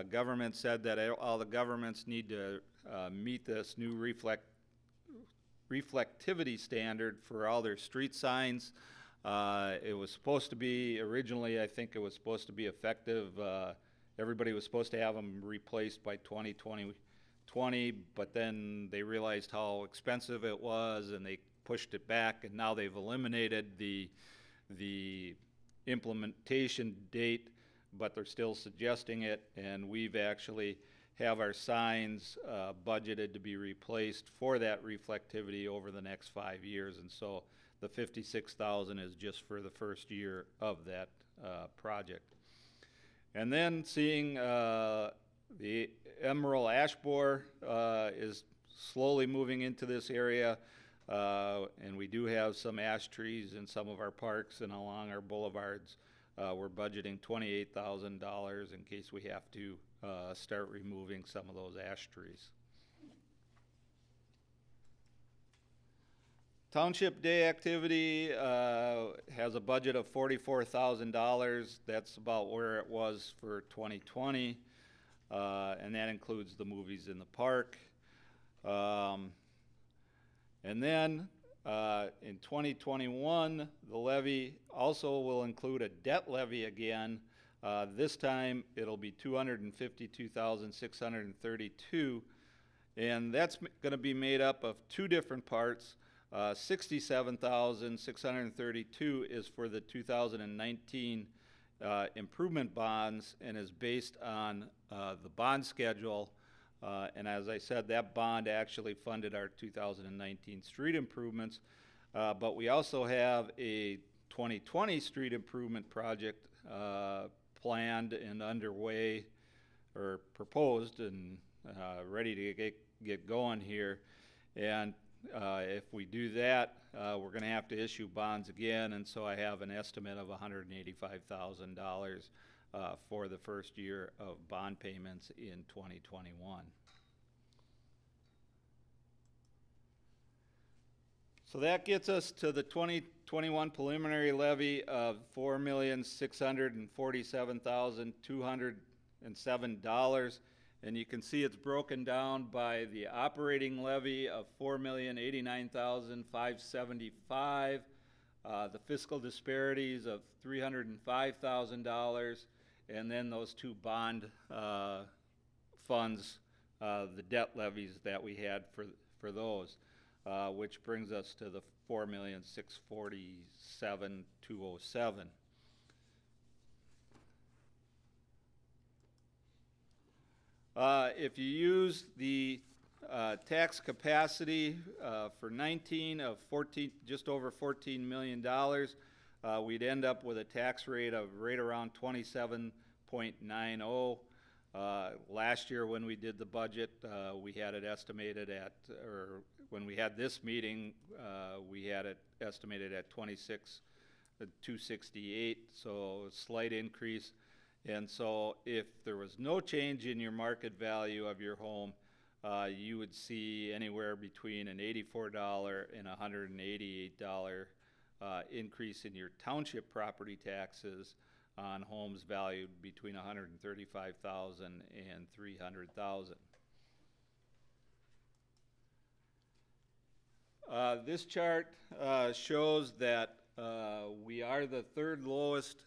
government said that all the governments need to meet this new reflectivity standard for all their street signs. It was supposed to be, originally I think it was supposed to be effective, everybody was supposed to have them replaced by 2020, but then they realized how expensive it was and they pushed it back, and now they've eliminated the implementation date, but they're still suggesting it, and we've actually have our signs budgeted to be replaced for that reflectivity over the next 5 years, and so the $56,000 is just for the first year of that project. And then seeing the emerald ash borer is slowly moving into this area, and we do have some ash trees in some of our parks and along our boulevards. We're budgeting $28,000 in case we have to start removing some of those ash trees. Township Day activity has a budget of $44,000. That's about where it was for 2020, and that includes the movies in the park. And then in 2021, the levy also will include a debt levy again. This time it'll be $252,632, and that's going to be made up of two different parts. $67,632 is for the 2019 improvement bonds and is based on the bond schedule. And as I said, that bond actually funded our 2019 street improvements. But we also have a 2020 street improvement project planned and underway, or proposed and ready to get going here. And if we do that, we're going to have to issue bonds again, and so I have an estimate of $185,000 for the first year of bond payments in 2021. So that gets us to the 2021 preliminary levy of $4,647,207. And you can see it's broken down by the operating levy of $4,089,575, the fiscal disparities of $305,000, and then those two bond funds, the debt levies that we had for those, which brings us to the $4,647,207. If you use the tax capacity for 19 of 14, just over $14 million. We'd end up with a tax rate of right around 27.90. Last year when we did the budget, we had it estimated at, or when we had this meeting, we had it estimated at 268, so a slight increase. And so if there was no change in your market value of your home, you would see anywhere between an $84 and $188 increase in your township property taxes on homes valued between $135,000 and $300,000. This chart shows that we are the third lowest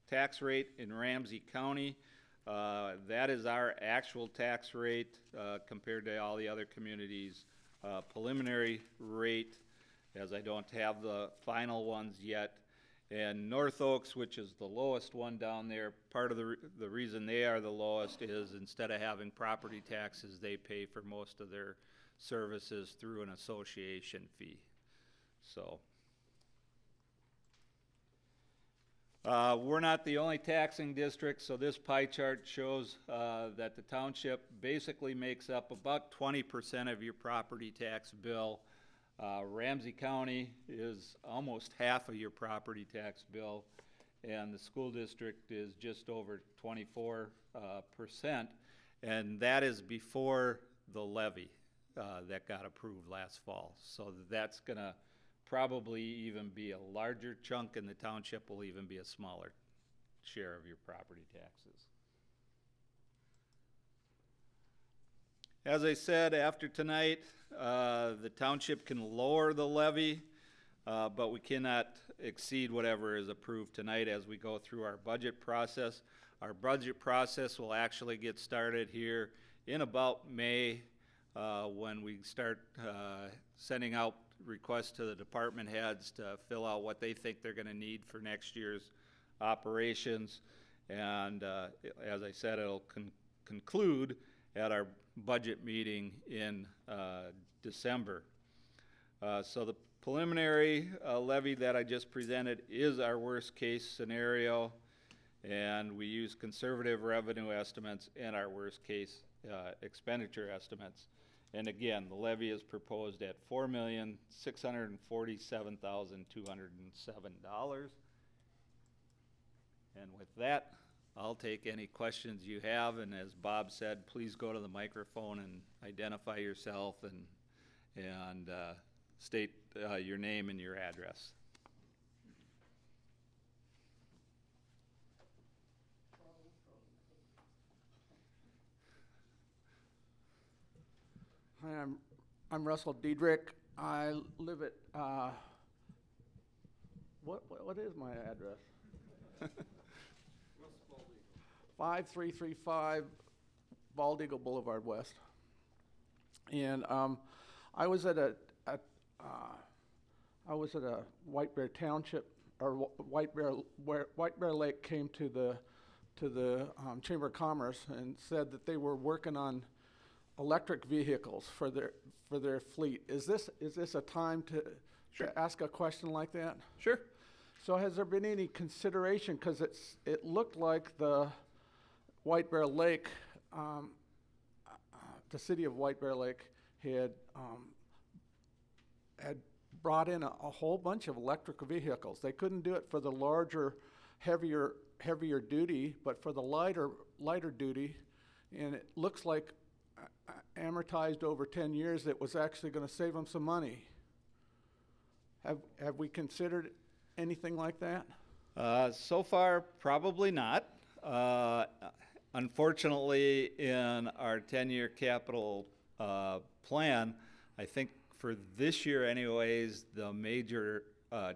tax rate in Ramsey County. That is our actual tax rate compared to all the other communities' preliminary rate, as I don't have the final ones yet. And North Oaks, which is the lowest one down there, part of the reason they are the lowest is instead of having property taxes, they pay for most of their services through an association fee. So we're not the only taxing district, so this pie chart shows that the township basically makes up about 20% of your property tax bill. Ramsey County is almost half of your property tax bill, and the school district is just over 24%, and that is before the levy that got approved last fall. So that's going to probably even be a larger chunk, and the township will even be a smaller share of your property taxes. As I said, after tonight, the township can lower the levy, but we cannot exceed whatever is approved tonight as we go through our budget process. Our budget process will actually get started here in about May when we start sending out requests to the department heads to fill out what they think they're going to need for next year's operations. And as I said, it'll conclude at our budget meeting in December. So the preliminary levy that I just presented is our worst case scenario, and we use conservative revenue estimates and our worst case expenditure estimates. And again, the levy is proposed at $4,647,207. And with that, I'll take any questions you have, and as Bob said, please go to the microphone and identify yourself and state your name and your address. Hi, I'm Russell Diedrich. I live at what is my address? 5335 Bald Eagle Boulevard West. And I was at a White Bear Township, or White Bear Lake came to the Chamber of Commerce and said that they were working on electric vehicles for their fleet. Is this a time to ask a question like that? Sure. So has there been any consideration, because it looked like the White Bear Lake, the city of White Bear Lake had brought in a whole bunch of electric vehicles. They couldn't do it for the larger, heavier duty, but for the lighter duty, and it looks like amortized over 10 years, it was actually going to save them some money. Have we considered anything like that? So far, probably not. Unfortunately, in our 10-year capital plan, I think for this year anyways, the major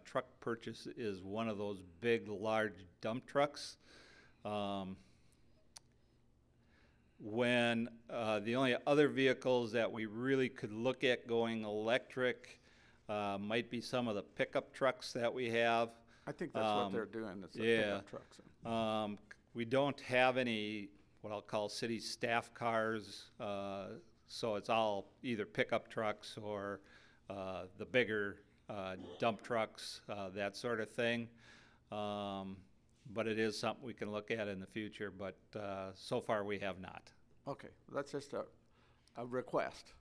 truck purchase is one of those big, large dump trucks. When the only other vehicles that we really could look at going electric might be some of the pickup trucks that we have. I think that's what they're doing. It's the pickup trucks. We don't have any what I'll call city staff cars, So it's all either pickup trucks or the bigger dump trucks, that sort of thing. But it is something we can look at in the future, but so far we have not. Okay, that's just a request.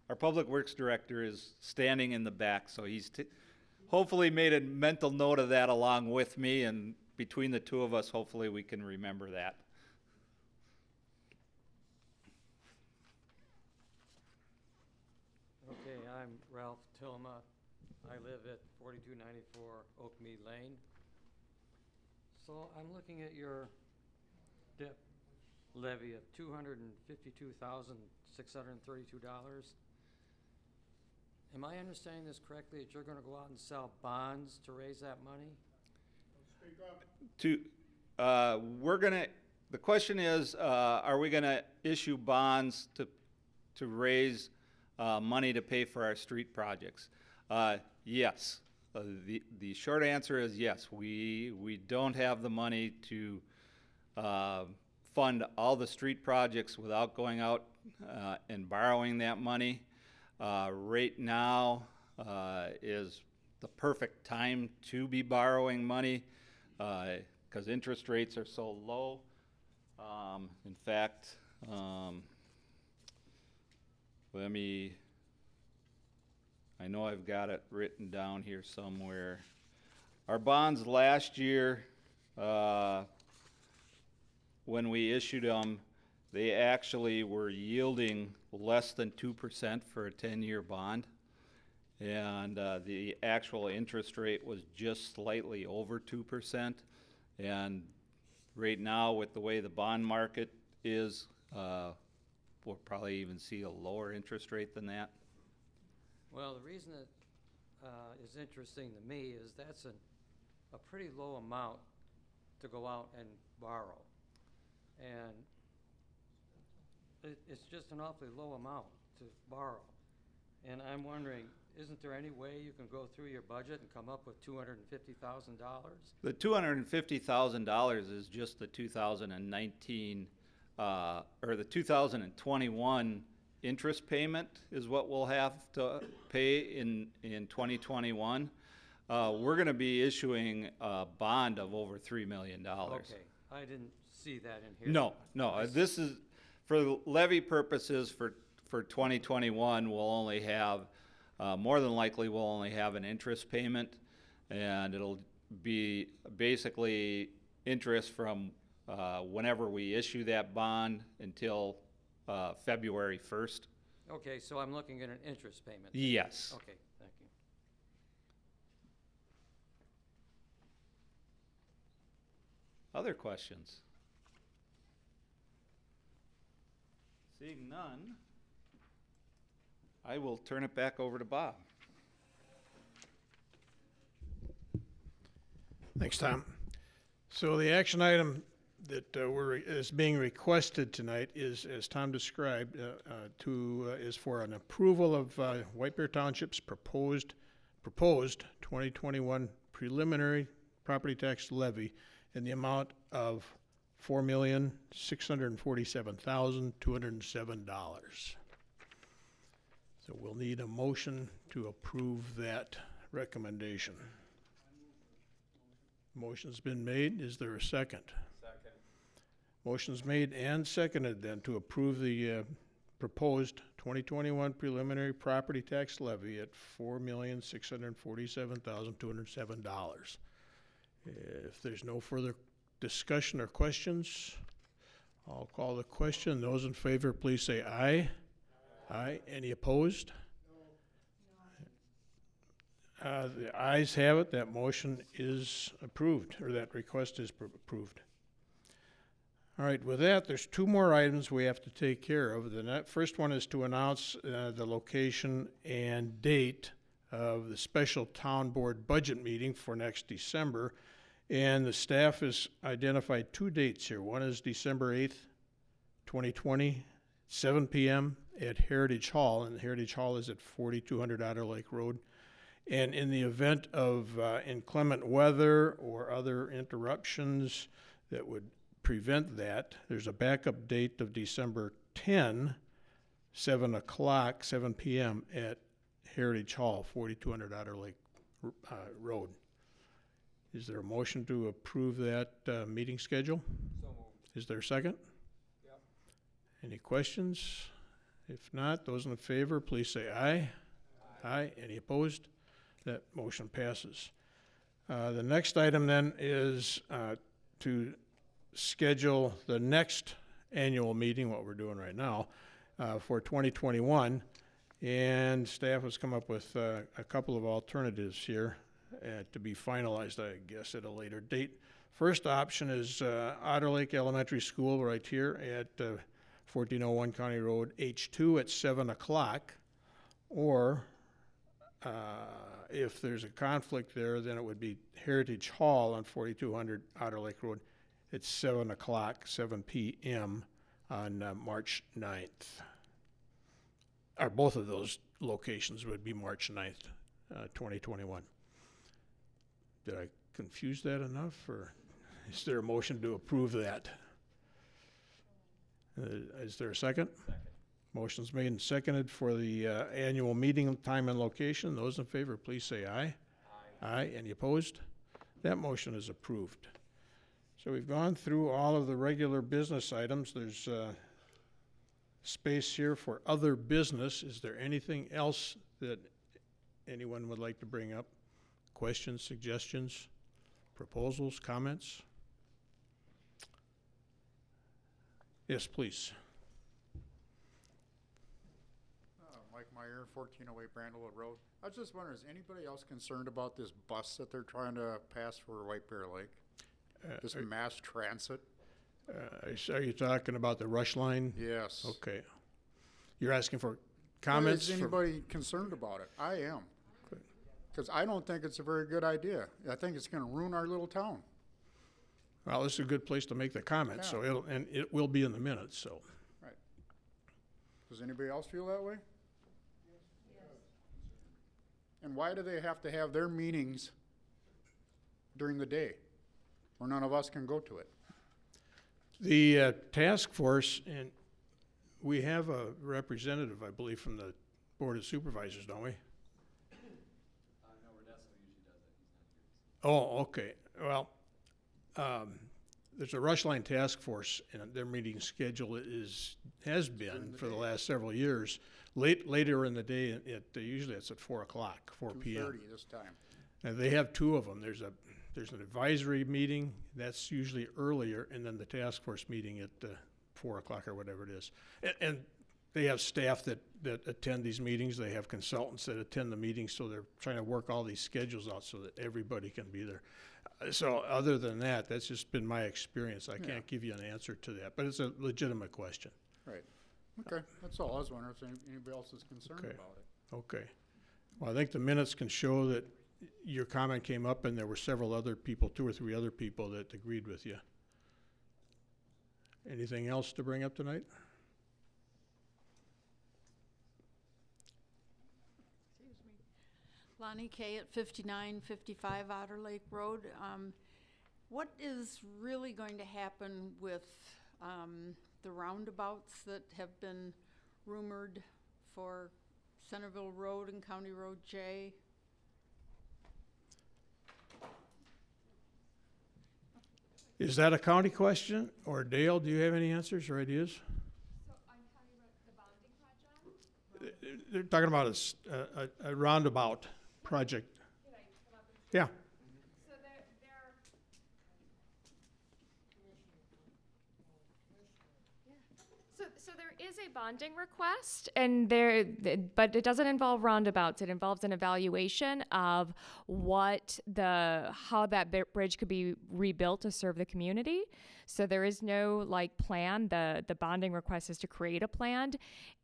Our Public Works Director is standing in the back, so he's hopefully made a mental note of that along with me, and between the two of us, hopefully we can remember that. Okay, I'm Ralph Tilma. I live at 4294 Oakmead Lane. So I'm looking at your DIP levy of $252,632. Am I understanding this correctly, that you're gonna go out and sell bonds to raise that money? The question is, are we gonna issue bonds to raise money to pay for our street projects? Yes. The short answer is yes. We don't have the money to fund all the street projects without going out and borrowing that money. Right now is the perfect time to be borrowing money because interest rates are so low. In fact, I know I've got it written down here somewhere. Our bonds last year, when we issued them, they actually were yielding less than 2% for a 10-year bond. And the actual interest rate was just slightly over 2%. And right now, with the way the bond market is, we'll probably even see a lower interest rate than that. Well, the reason it is interesting to me is that's a pretty low amount to go out and borrow. And it's just an awfully low amount to borrow. And I'm wondering, isn't there any way you can go through your budget and come up with $250,000? The $250,000 is just the 2019 or the 2021 interest payment is what we'll have to pay in 2021. We're going to be issuing a bond of over $3 million. Okay, I didn't see that in here. No. This is for levy purposes for 2021. We'll only have more than likely we'll only have an interest payment, and it'll be basically interest from whenever we issue that bond until February 1st. Okay, so I'm looking at an interest payment. Yes. Okay, thank you. Other questions? Seeing none, I will turn it back over to Bob. Thanks, Tom. So the action item that is being requested tonight is, as Tom described, is for an approval of White Bear Township's proposed 2021 preliminary property tax levy in the amount of $4,647,207. So we'll need a motion to approve that recommendation. Motion's been made. Is there a second? Second. Motion's made and seconded then to approve the proposed 2021 preliminary property tax levy at $4,647,207. If there's no further discussion or questions, I'll call the question. Those in favor, please say aye. Aye. Any opposed? The ayes have it. That motion is approved, or that request is approved. All right, with that, there's two more items we have to take care of. The first one is to announce the location and date of the special town board budget meeting for next December. And the staff has identified two dates here. One is December 8th, 2020, 7 p.m. at Heritage Hall, and Heritage Hall is at 4200 Otter Lake Road. And in the event of inclement weather or other interruptions that would prevent that, there's a backup date of December 10, 7 o'clock, 7 p.m. at Heritage Hall, 4200 Otter Lake Road. Is there a motion to approve that meeting schedule? So moved. Is there a second? Yep. Any questions? If not, those in favor, please say aye. Aye. Any opposed? That motion passes. The next item then is to schedule the next annual meeting, what we're doing right now, for 2021. And staff has come up with a couple of alternatives here to be finalized, I guess, at a later date. First option is Otter Lake Elementary School right here at 1401 County Road H2 at 7 o'clock. Or if there's a conflict there, then it would be Heritage Hall on 4200 Otter Lake Road at 7 o'clock, 7 p.m. on March 9th. Or both of those locations would be March 9th, 2021. Did I confuse that enough, or is there a motion to approve that? Is there a second? Second. Motion's made and seconded for the annual meeting time and location. Those in favor, please say aye. Aye. Aye. Any opposed? That motion is approved. So we've gone through all of the regular business items. There's space here for other business. Is there anything else that anyone would like to bring up? Questions, suggestions, proposals, comments? Yes, please. Mike Meyer, 1408 Brandlewood Road. I was just wondering, is anybody else concerned about this bus that they're trying to pass for White Bear Lake? This mass transit? Are you talking about the rush line? Yes. Okay. You're asking for comments? Is anybody concerned about it? I am. Because I don't think it's a very good idea. I think it's going to ruin our little town. Well, this is a good place to make the comment, Yeah. so it will be in the minutes, so. Right. Does anybody else feel that way? Yes. And why do they have to have their meetings during the day where none of us can go to it? The task force, and we have a representative, I believe, from the Board of Supervisors, don't we? No, Redesso usually does it. He's not here. Oh, okay. Well, there's a rush line task force, and their meeting schedule has been for the last several years. Later in the day, usually it's at 4 o'clock, 4 p.m. 2:30 this time. And they have two of them. There's an advisory meeting that's usually earlier, and then the task force meeting at 4 o'clock or whatever it is. And they have staff that attend these meetings. They have consultants that attend the meetings, so they're trying to work all these schedules out so that everybody can be there. So other than that, that's just been my experience. I can't give you an answer to that, but it's a legitimate question. Right. Okay, that's all. I was wondering if anybody else is concerned about it. Okay. Well, I think the minutes can show that your comment came up and there were several other people, 2 or 3 other people that agreed with you. Anything else to bring up tonight? Lonnie Kay at 5955 Otter Lake Road. What is really going to happen with the roundabouts that have been rumored for Centerville Road and County Road J? Is that a county question? Or Dale, do you have any answers or ideas? So on County Road, the bonding project? They're talking about a roundabout project. Can I come up and Yeah. So there So there is a bonding request, and but it doesn't involve roundabouts. It involves an evaluation of how that bridge could be rebuilt to serve the community. So there is no plan. The bonding request is to create a plan,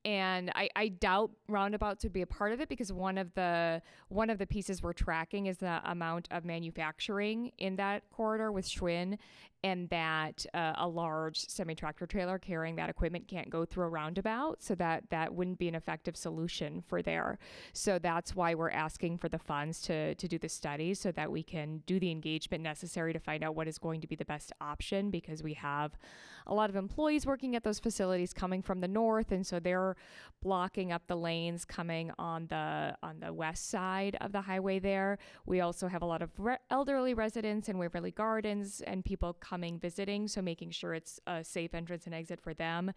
and I doubt roundabouts would be a part of it because one of the pieces we're tracking is the amount of manufacturing in that corridor with Schwinn, and that a large semi-tractor trailer carrying that equipment can't go through a roundabout, so that wouldn't be an effective solution for there. So that's why we're asking for the funds to do the study so that we can do the engagement necessary to find out what is going to be the best option, because because we have a lot of employees working at those facilities coming from the north, and so they're blocking up the lanes coming on the west side of the highway there. We also have a lot of elderly residents in Waverly Gardens and people coming visiting, so making sure it's a safe entrance and exit for them.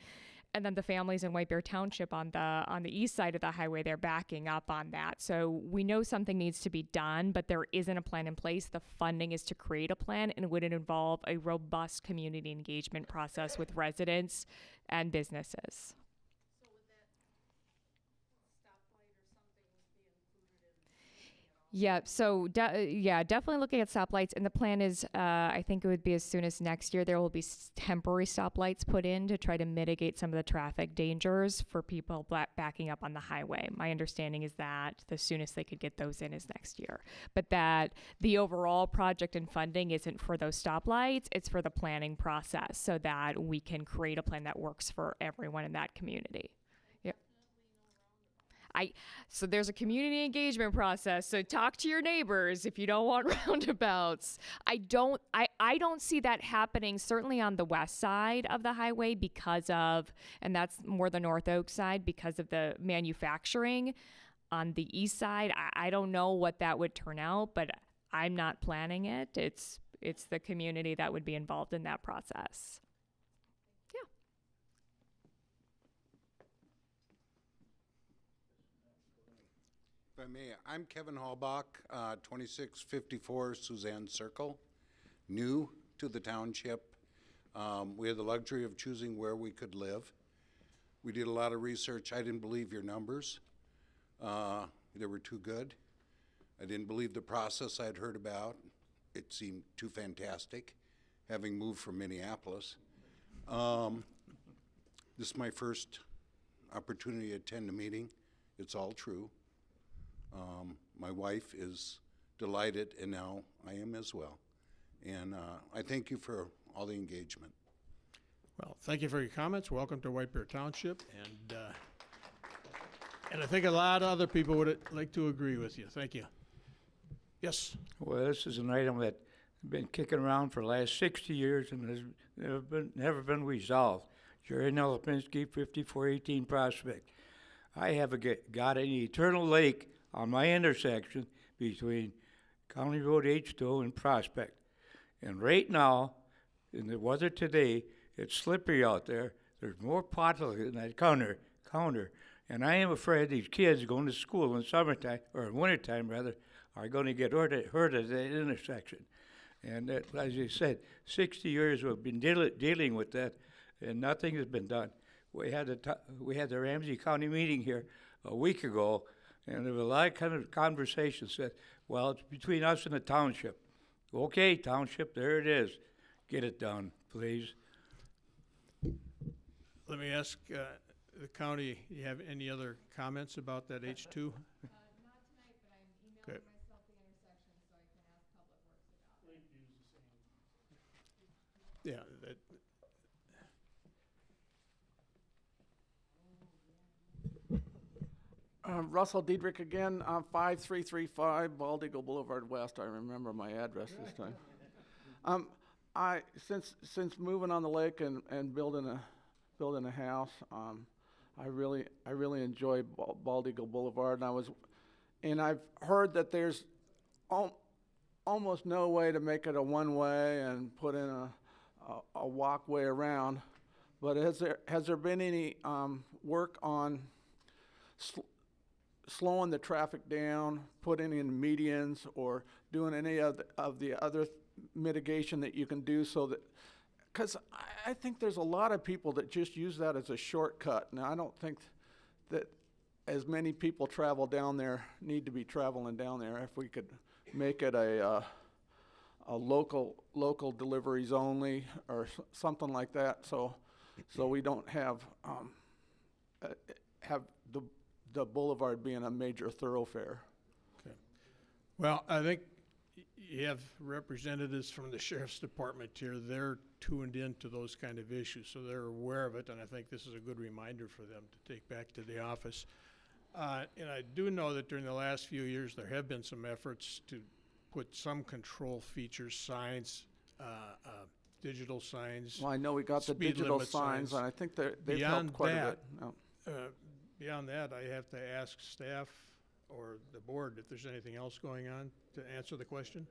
And then the families in White Bear Township on the east side of the highway, they're backing up on that. So we know something needs to be done, but there isn't a plan in place. The funding is to create a plan, and it would involve a robust community engagement process with residents and businesses. Yeah, so definitely looking at stoplights. And the plan is, I think it would be as soon as next year, there will be temporary stoplights put in to try to mitigate some of the traffic dangers for people backing up on the highway. My understanding is that the soonest they could get those in is next year. But that the overall project and funding isn't for those stoplights, it's for the planning process so that we can create a plan that works for everyone in that community. Yep. So there's a community engagement process. So talk to your neighbors if you don't want roundabouts. I don't see that happening, certainly on the west side of the highway because of, and that's more the North Oak side, because of the manufacturing. On the east side, I don't know what that would turn out, but I'm not planning it. It's the community that would be involved in that process. If I may, I'm Kevin Hallbach, 2654 Suzanne Circle, new to the township. We had the luxury of choosing where we could live. We did a lot of research. I didn't believe your numbers. They were too good. I didn't believe the process I'd heard about. It seemed too fantastic, having moved from Minneapolis. This is my first opportunity to attend a meeting. It's all true. My wife is delighted, and now I am as well. And I thank you for all the engagement. Well, thank you for your comments. Welcome to White Bear Township. And I think a lot of other people would like to agree with you. Thank you. Yes? Well, this is an item that's been kicking around for the last 60 years and has never been resolved. Jerry Nelipinski, 5418 Prospect. I have got an eternal lake on my intersection between County Road H2 and Prospect. And right now, in the weather today, it's slippery out there. There's more potholes in that counter. And I am afraid these kids going to school in summertime, or in wintertime rather, are going to get hurt at that intersection. And that, as you said, 60 years we've been dealing with that, and nothing has been done. We had the Ramsey County meeting here a week ago, and there was a lot of conversations that, well, it's between us and the township. Okay, township, there it is. Get it done, please. Let me ask the county, you have any other comments about that H2? Not tonight, but I'm emailing myself the intersection so I can ask Public Works about it. Yeah, that. Russell Diedrich again, 5335 Bald Eagle Boulevard West. I remember my address this time. Since moving on the lake and building a house, I really enjoy Bald Eagle Boulevard, and I've heard that there's almost no way to make it a one-way and put in a walkway around. But has there been any work on slowing the traffic down, putting in medians, or doing any of the other mitigation that you can do so that, because I think there's a lot of people that just use that as a shortcut. Now, I don't think that as many people travel down there need to be traveling down there. If we could make it a local deliveries only or something like that, so we don't have the boulevard being a major thoroughfare. Okay. Well, I think you have representatives from the Sheriff's Department here. They're tuned into those kind of issues, so they're aware of it, and I think this is a good reminder for them to take back to the office. And I do know that during the last few years there have been some efforts to put some control features, signs, digital signs. Well, I know we got the speed digital limit signs, and I think they've Beyond helped quite a that, bit. No. Beyond that, I have to ask staff or the board if there's anything else going on to answer the question.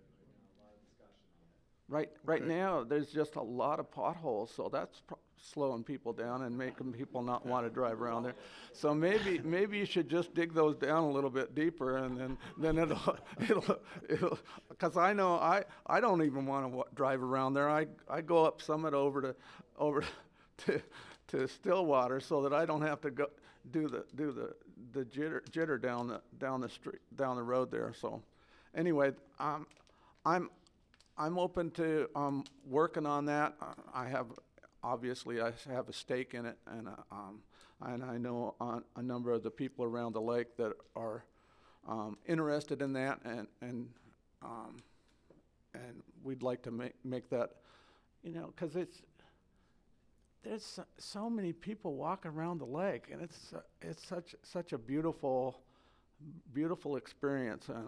Right Okay. now, there's just a lot of potholes, so that's slowing people down and making people not want to drive around there. So maybe you should just dig those down a little bit deeper, and then it'll. Because I know I don't even want to drive around there. I go up Summit over to Stillwater so that I don't have to go do the jitter down the street, down the road there. So anyway, I'm open to working on that. I have a stake in it, and I know a number of the people around the lake that are interested in that, and we'd like to make that, because there's so many people walking around the lake, and it's such a beautiful experience, and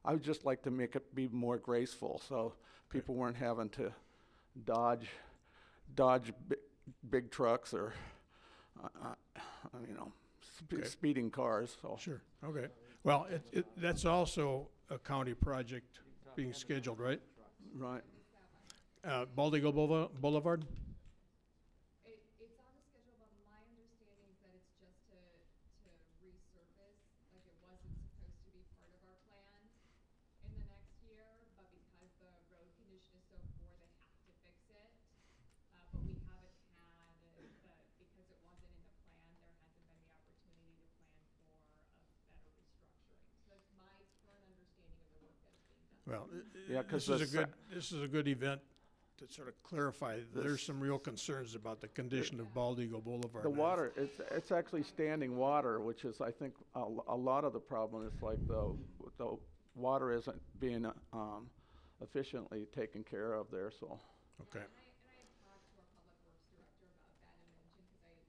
I would just like to make it be more graceful, so people weren't having to dodge big trucks or speeding cars. So Sure. Okay. Well, that's also a county project being scheduled, right? Right. Bald Eagle Boulevard. It's on the schedule, but my understanding is that it's just to resurface, like it wasn't supposed to be part of our plan in the next year, but because the road condition is so poor, they have to fix it. But we haven't had, because it wasn't in the plan, there hasn't been the opportunity to plan for a better restructuring. So that's my current understanding of the work that's being done. Well, Yeah, 'cause this is a good event to sort of clarify. There's some real concerns about the condition of Bald Eagle Boulevard. the water, it's actually standing water, which is, I think, a lot of the problem is like the water isn't being efficiently taken care of there, so. Okay. And I had talked to our public works director about that and mentioned, because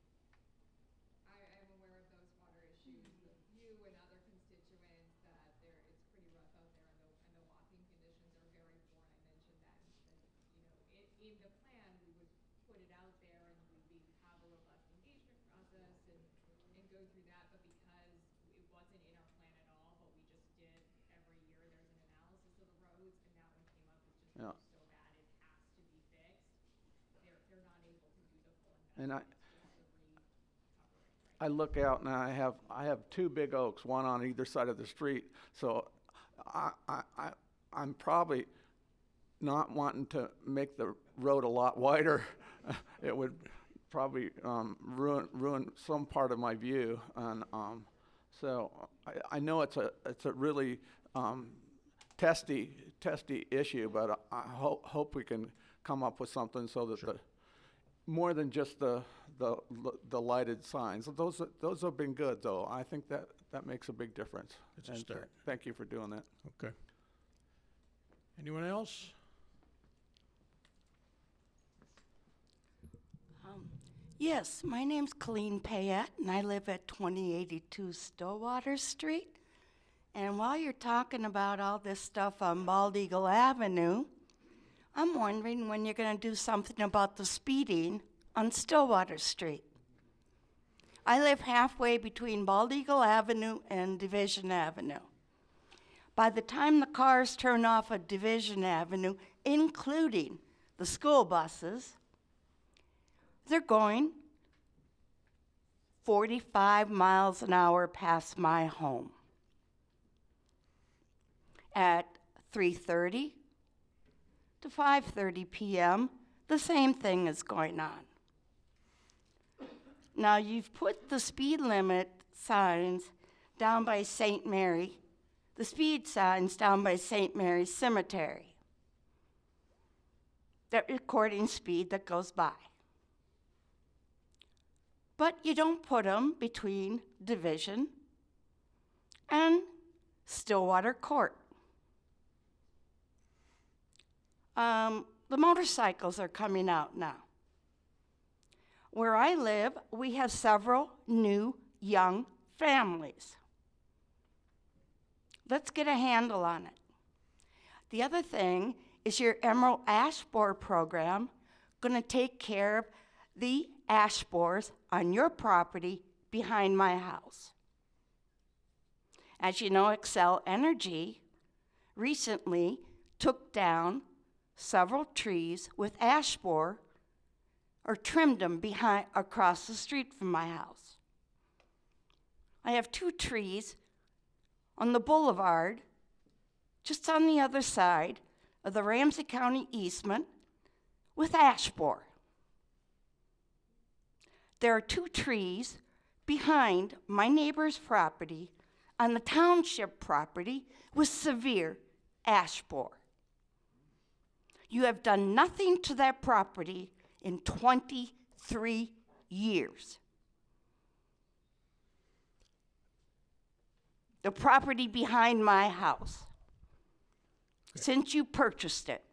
I am aware of those water issues with you and other constituents, that it's pretty rough out there, and the walking conditions are very poor. And I mentioned that, in the plan, we would put it out there and have a robust engagement process and go through that, but because it wasn't in our plan at all, but we just did every year, there's an analysis of the roads, and that one came up as just Yeah. so bad it has to be fixed. They're not able to do the full And investment. It's just the re-covering, right? I look out and I have two big oaks, one on either side of the street. So I'm probably not wanting to make the road a lot wider. It would probably ruin some part of my view. And so I know it's a really testy issue, but I hope we can come up with something so that more than just the lighted signs. Those have been good, though. I think that makes a big difference. It's a And start. thank you for doing that. Okay. Anyone else? Yes, my name's Colleen Payette, and I live at 2082 Stillwater Street. And while you're talking about all this stuff on Bald Eagle Avenue, I'm wondering when you're going to do something about the speeding on Stillwater Street. I live halfway between Bald Eagle Avenue and Division Avenue. By the time the cars turn off at Division Avenue, including the school buses, they're going 45 miles an hour past my home. At 3:30 to 5:30 p.m., the same thing is going on. Now, you've put the speed limit signs down by St. Mary, the speed signs down by St. Mary's Cemetery. They're recording speed that goes by. But you don't put them between Division and Stillwater Court. The motorcycles are coming out now. Where I live, we have several new young families. Let's get a handle on it. The other thing is your emerald ash borer program going to take care of the ash borers on your property behind my house? As you know, Excel Energy recently took down several trees with ash borer or trimmed them across the street from my house. I have 2 trees on the boulevard just on the other side of the Ramsey County easement with ash borer. There are 2 trees behind my neighbor's property on the township property with severe ash borer. You have done nothing to that property in 23 years. The property behind my house, since you purchased it.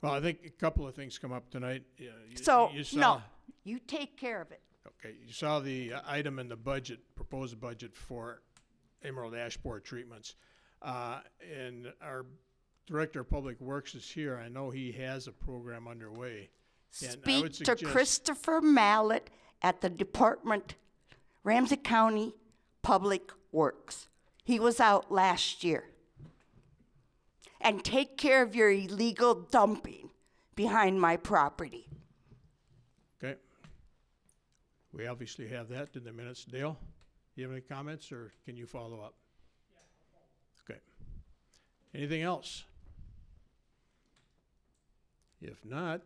Well, I think a couple of things come up tonight. No, you take care of it. Okay, you saw the item in the budget, proposed budget for emerald ash borer treatments. And our Director of Public Works is here. I know he has a program underway. And I would Speak to suggest- Christopher Mallet at the Department, Ramsey County Public Works. He was out last year. And take care of your illegal dumping behind my property. Okay. We obviously have that in the minutes. Dale, you have any comments, or can you follow up? Okay. Anything else? If not,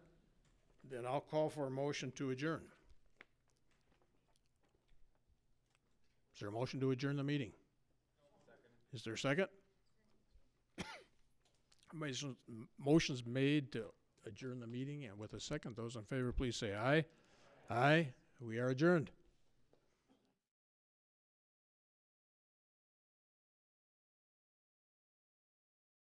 then I'll call for a motion to adjourn. Is there a motion to adjourn the meeting? Is there a second? Motion's made to adjourn the meeting, and with a second, those in favor, please say aye. Aye. We are adjourned.